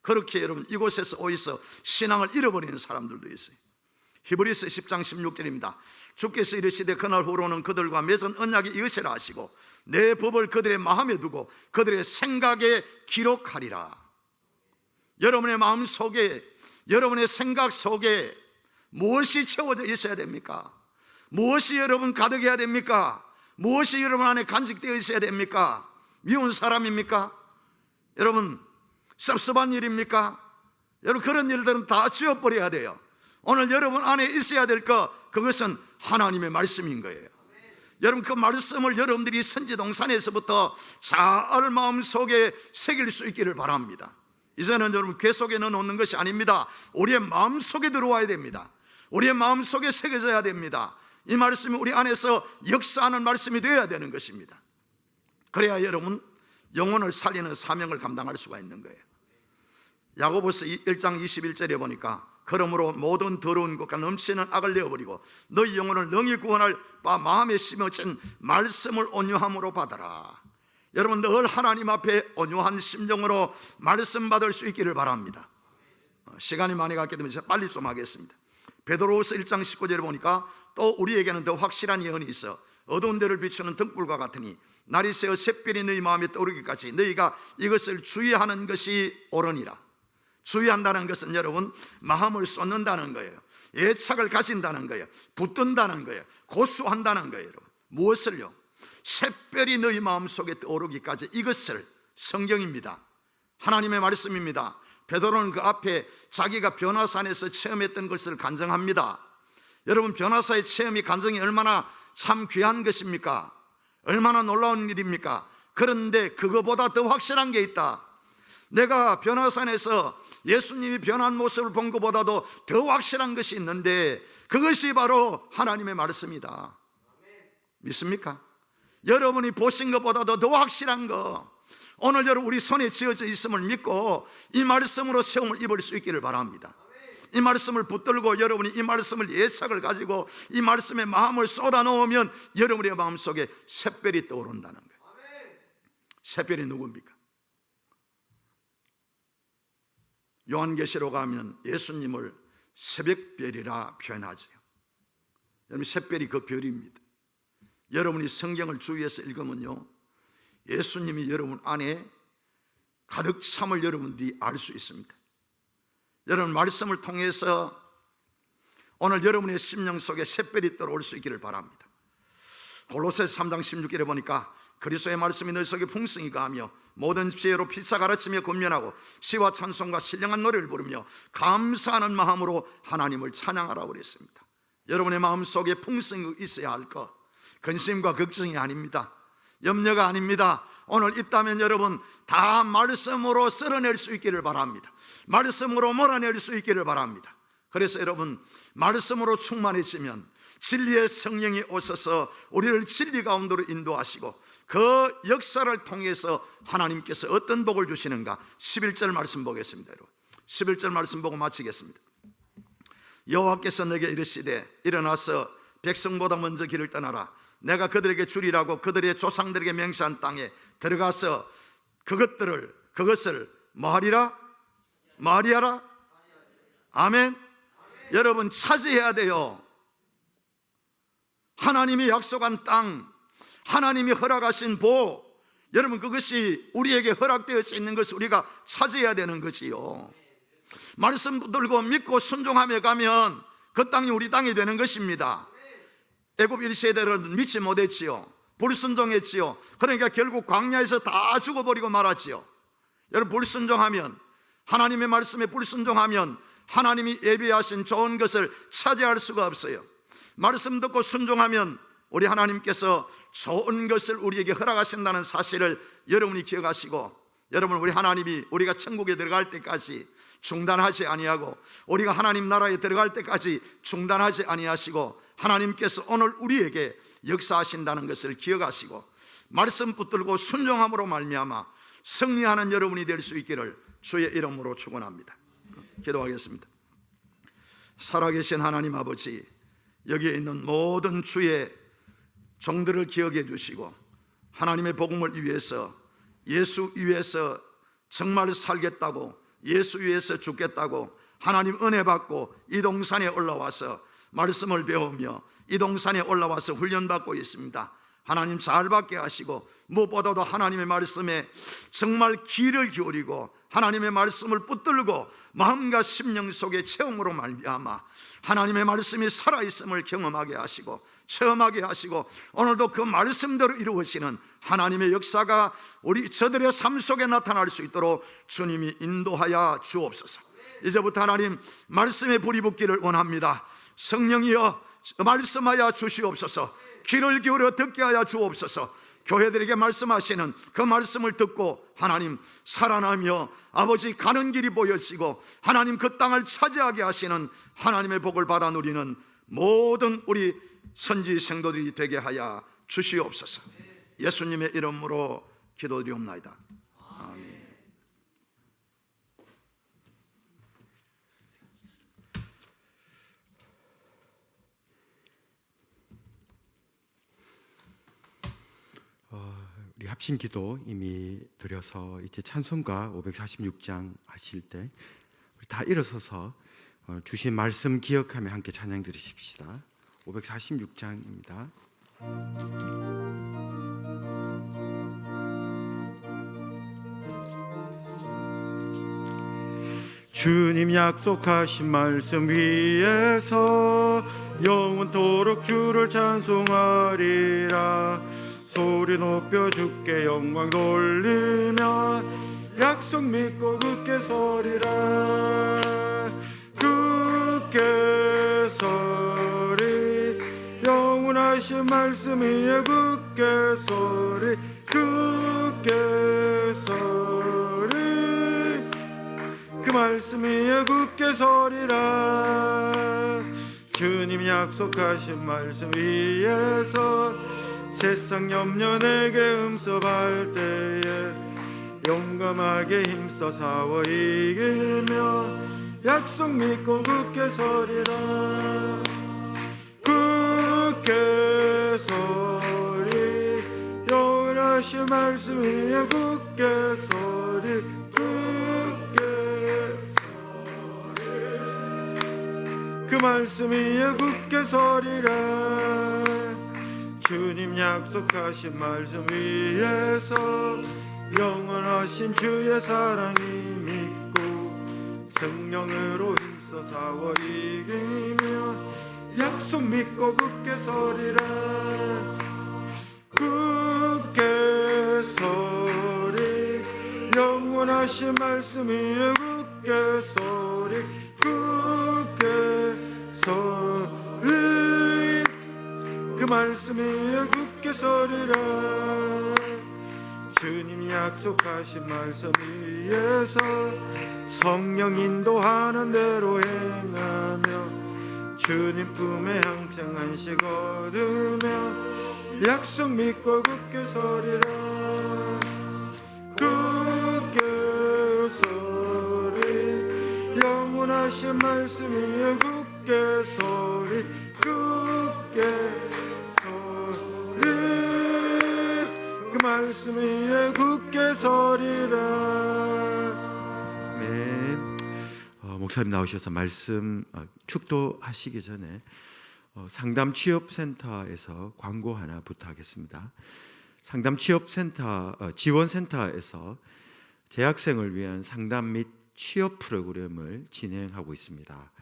그렇게 여러분 이곳에서 오이서 신앙을 잃어버리는 사람들도 있어요. 히브리서 10장 16절입니다. 주께서 이르시되 그날 후로는 그들과 맺은 언약이 이것이라 하시고 내 법을 그들의 마음에 두고 그들의 생각에 기록하리라. 여러분의 마음 속에, 여러분의 생각 속에 무엇이 채워져 있어야 됩니까? 무엇이 여러분 가득해야 됩니까? 무엇이 여러분 안에 간직되어 있어야 됩니까? 미운 사람입니까? 여러분 섭섭한 일입니까? 여러분 그런 일들은 다 지워버려야 돼요. 오늘 여러분 안에 있어야 될 것, 그것은 하나님의 말씀인 거예요. 여러분 그 말씀을 여러분들이 선지동산에서부터 잘 마음속에 새길 수 있기를 바랍니다. 이제는 여러분 귀 속에 넣어놓는 것이 아닙니다. 우리의 마음속에 들어와야 됩니다. 우리의 마음속에 새겨져야 됩니다. 이 말씀이 우리 안에서 역사하는 말씀이 되어야 되는 것입니다. 그래야 여러분 영혼을 살리는 사명을 감당할 수가 있는 거예요. 야고보서 1장 21절에 보니까 그러므로 모든 더러운 것과 넘치는 악을 내어버리고 너희 영혼을 능히 구원할 바 마음에 심어진 말씀을 온유함으로 받아라. 여러분 늘 하나님 앞에 온유한 심정으로 말씀 받을 수 있기를 바랍니다. 시간이 많이 갔기 때문에 제가 빨리 좀 하겠습니다. 베드로후서 1장 19절에 보니까 또 우리에게는 더 확실한 예언이 있어 어두운 데를 비추는 등불과 같으니 날이 새어 샛별이 너희 마음에 떠오르기까지 너희가 이것을 주의하는 것이 옳으니라. 주의한다는 것은 여러분 마음을 쏟는다는 거예요. 애착을 가진다는 거예요. 붙든다는 거예요. 고수한다는 거예요. 여러분 무엇을요? 샛별이 너희 마음속에 떠오르기까지. 이것을 성경입니다. 하나님의 말씀입니다. 베드로는 그 앞에 자기가 변화산에서 체험했던 것을 간증합니다. 여러분 변화사의 체험이 간증이 얼마나 참 귀한 것입니까? 얼마나 놀라운 일입니까? 그런데 그거보다 더 확실한 게 있다. 내가 변화산에서 예수님이 변한 모습을 본 것보다도 더 확실한 것이 있는데 그것이 바로 하나님의 말씀이다. 믿습니까? 여러분이 보신 것보다도 더 확실한 거, 오늘 여러분 우리 손에 쥐어져 있음을 믿고 이 말씀으로 세움을 입을 수 있기를 바랍니다. 이 말씀을 붙들고 여러분이 이 말씀을 예착을 가지고 이 말씀에 마음을 쏟아 놓으면 여러분의 마음속에 샛별이 떠오른다는 거예요. 샛별이 누굽니까? 요한계시록 가면 예수님을 새벽별이라 표현하죠. 여러분 샛별이 그 별입니다. 여러분이 성경을 주위에서 읽으면요 예수님이 여러분 안에 가득 참을 여러분들이 알 수 있습니다. 여러분 말씀을 통해서 오늘 여러분의 심령 속에 샛별이 떠올 수 있기를 바랍니다. 골로새서 3장 16절에 보니까 그리스도의 말씀이 너희 속에 풍성히 가하며 모든 지혜로 필사 가르치며 권면하고 시와 찬송과 신령한 노래를 부르며 감사하는 마음으로 하나님을 찬양하라고 그랬습니다. 여러분의 마음속에 풍성이 있어야 할 것, 근심과 걱정이 아닙니다. 염려가 아닙니다. 오늘 있다면 여러분 다 말씀으로 쓸어낼 수 있기를 바랍니다. 말씀으로 몰아낼 수 있기를 바랍니다. 그래서 여러분 말씀으로 충만해지면 진리의 성령이 오셔서 우리를 진리 가운데로 인도하시고 그 역사를 통해서 하나님께서 어떤 복을 주시는가 11절 말씀 보겠습니다. 여러분 11절 말씀 보고 마치겠습니다. 여호와께서 내게 이르시되 일어나서 백성보다 먼저 길을 떠나라. 내가 그들에게 주리라고 그들의 조상들에게 맹세한 땅에 들어가서 그것을 뭐하리라? 말이하라? 아멘. 여러분 차지해야 돼요. 하나님이 약속한 땅, 하나님이 허락하신 복, 여러분 그것이 우리에게 허락되어 있는 것을 우리가 차지해야 되는 거지요. 말씀 붙들고 믿고 순종하며 가면 그 땅이 우리 땅이 되는 것입니다. 애굽 1세대들은 믿지 못했지요. 불순종했지요. 그러니까 결국 광야에서 다 죽어버리고 말았지요. 여러분 불순종하면, 하나님의 말씀에 불순종하면 하나님이 예비하신 좋은 것을 차지할 수가 없어요. 말씀 듣고 순종하면 우리 하나님께서 좋은 것을 우리에게 허락하신다는 사실을 여러분이 기억하시고, 여러분 우리 하나님이 우리가 천국에 들어갈 때까지 중단하지 아니하고 우리가 하나님 나라에 들어갈 때까지 중단하지 아니하시고 하나님께서 오늘 우리에게 역사하신다는 것을 기억하시고 말씀 붙들고 순종함으로 말미암아 승리하는 여러분이 될 수 있기를 주의 이름으로 축원합니다. 기도하겠습니다. 살아계신 하나님 아버지, 여기에 있는 모든 주의 종들을 기억해 주시고 하나님의 복음을 위해서, 예수 위해서 정말 살겠다고, 예수 위해서 죽겠다고 하나님 은혜 받고 이 동산에 올라와서 말씀을 배우며 이 동산에 올라와서 훈련받고 있습니다. 하나님 잘 받게 하시고 무엇보다도 하나님의 말씀에 정말 귀를 기울이고 하나님의 말씀을 붙들고 마음과 심령 속에 체험으로 말미암아 하나님의 말씀이 살아있음을 경험하게 하시고 체험하게 하시고 오늘도 그 말씀대로 이루어지는 하나님의 역사가 우리 저들의 삶 속에 나타날 수 있도록 주님이 인도하여 주옵소서. 이제부터 하나님 말씀에 불이 붙기를 원합니다. 성령이여 말씀하여 주시옵소서. 귀를 기울여 듣게 하여 주옵소서. 교회들에게 말씀하시는 그 말씀을 듣고 하나님 살아나며 아버지 가는 길이 보여지고 하나님 그 땅을 차지하게 하시는 하나님의 복을 받아 누리는 모든 우리 선지 생도들이 되게 하여 주시옵소서. 예수님의 이름으로 기도드리옵나이다. 아멘. 우리 합심기도 이미 드려서 이제 찬송가 546장 하실 때 우리 다 일어서서 주신 말씀 기억하며 함께 찬양 드리십시다. 546장입니다. 주님 약속하신 말씀 위에서 영원토록 주를 찬송하리라. 소리 높여 주께 영광 돌리며 약속 믿고 굳게 서리라. 굳게 서리 영원하신 말씀 위에 굳게 서리. 굳게 서리 그 말씀 위에 굳게 서리라. 주님 약속하신 말씀 위에서 세상 염려 내게 음습할 때에 용감하게 힘써 싸워 이기며 약속 믿고 굳게 서리라. 굳게 서리 영원하신 말씀 위에 굳게 서리. 굳게 서리 그 말씀 위에 굳게 서리라. 주님 약속하신 말씀 위에서 영원하신 주의 사랑이 믿고 성령으로 힘써 싸워 이기며 약속 믿고 굳게 서리라. 굳게 서리 영원하신 말씀 위에 굳게 서리. 굳게 서리 그 말씀 위에 굳게 서리라. 주님 약속하신 말씀 위에서 성령 인도하는 대로 행하며 주님 품에 항상 안식 얻으며 약속 믿고 굳게 서리라. 굳게 서리 영원하신 말씀 위에 굳게 서리. 굳게 그 말씀 위에 굳게 서리라. 네. 목사님 나오셔서 말씀 축도하시기 전에 상담 취업센터에서 광고 하나 부탁하겠습니다. 상담 취업센터 지원센터에서 재학생을 위한 상담 및 취업 프로그램을 진행하고 있습니다.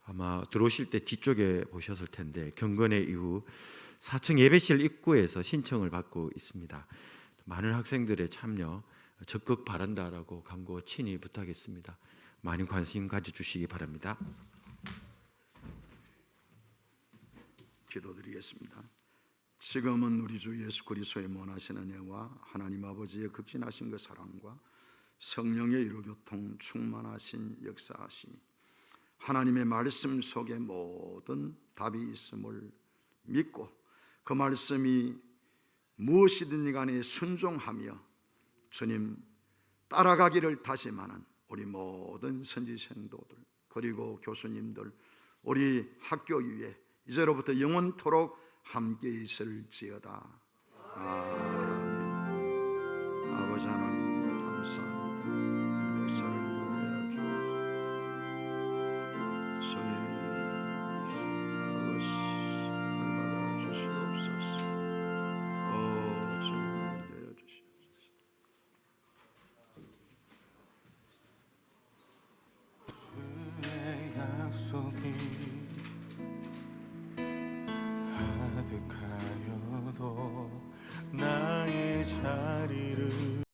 아마 들어오실 때 뒤쪽에 보셨을 텐데 경건회 이후 4층 예배실 입구에서 신청을 받고 있습니다. 많은 학생들의 참여 적극 바란다라고 강구 친히 부탁했습니다. 많은 관심 가져주시기 바랍니다. 기도드리겠습니다. 지금은 우리 주 예수 그리스도의 원하시는 은혜와 하나님 아버지의 극진하신 그 사랑과 성령의 이루교통 충만하신 역사하심이 하나님의 말씀 속에 모든 답이 있음을 믿고 그 말씀이 무엇이든지 간에 순종하며 주님 따라가기를 다짐하는 우리 모든 선지 성도들 그리고 교수님들 우리 학교 위에 이제로부터 영원토록 함께 있을지어다. 아멘. 아버지 하나님 감사합니다.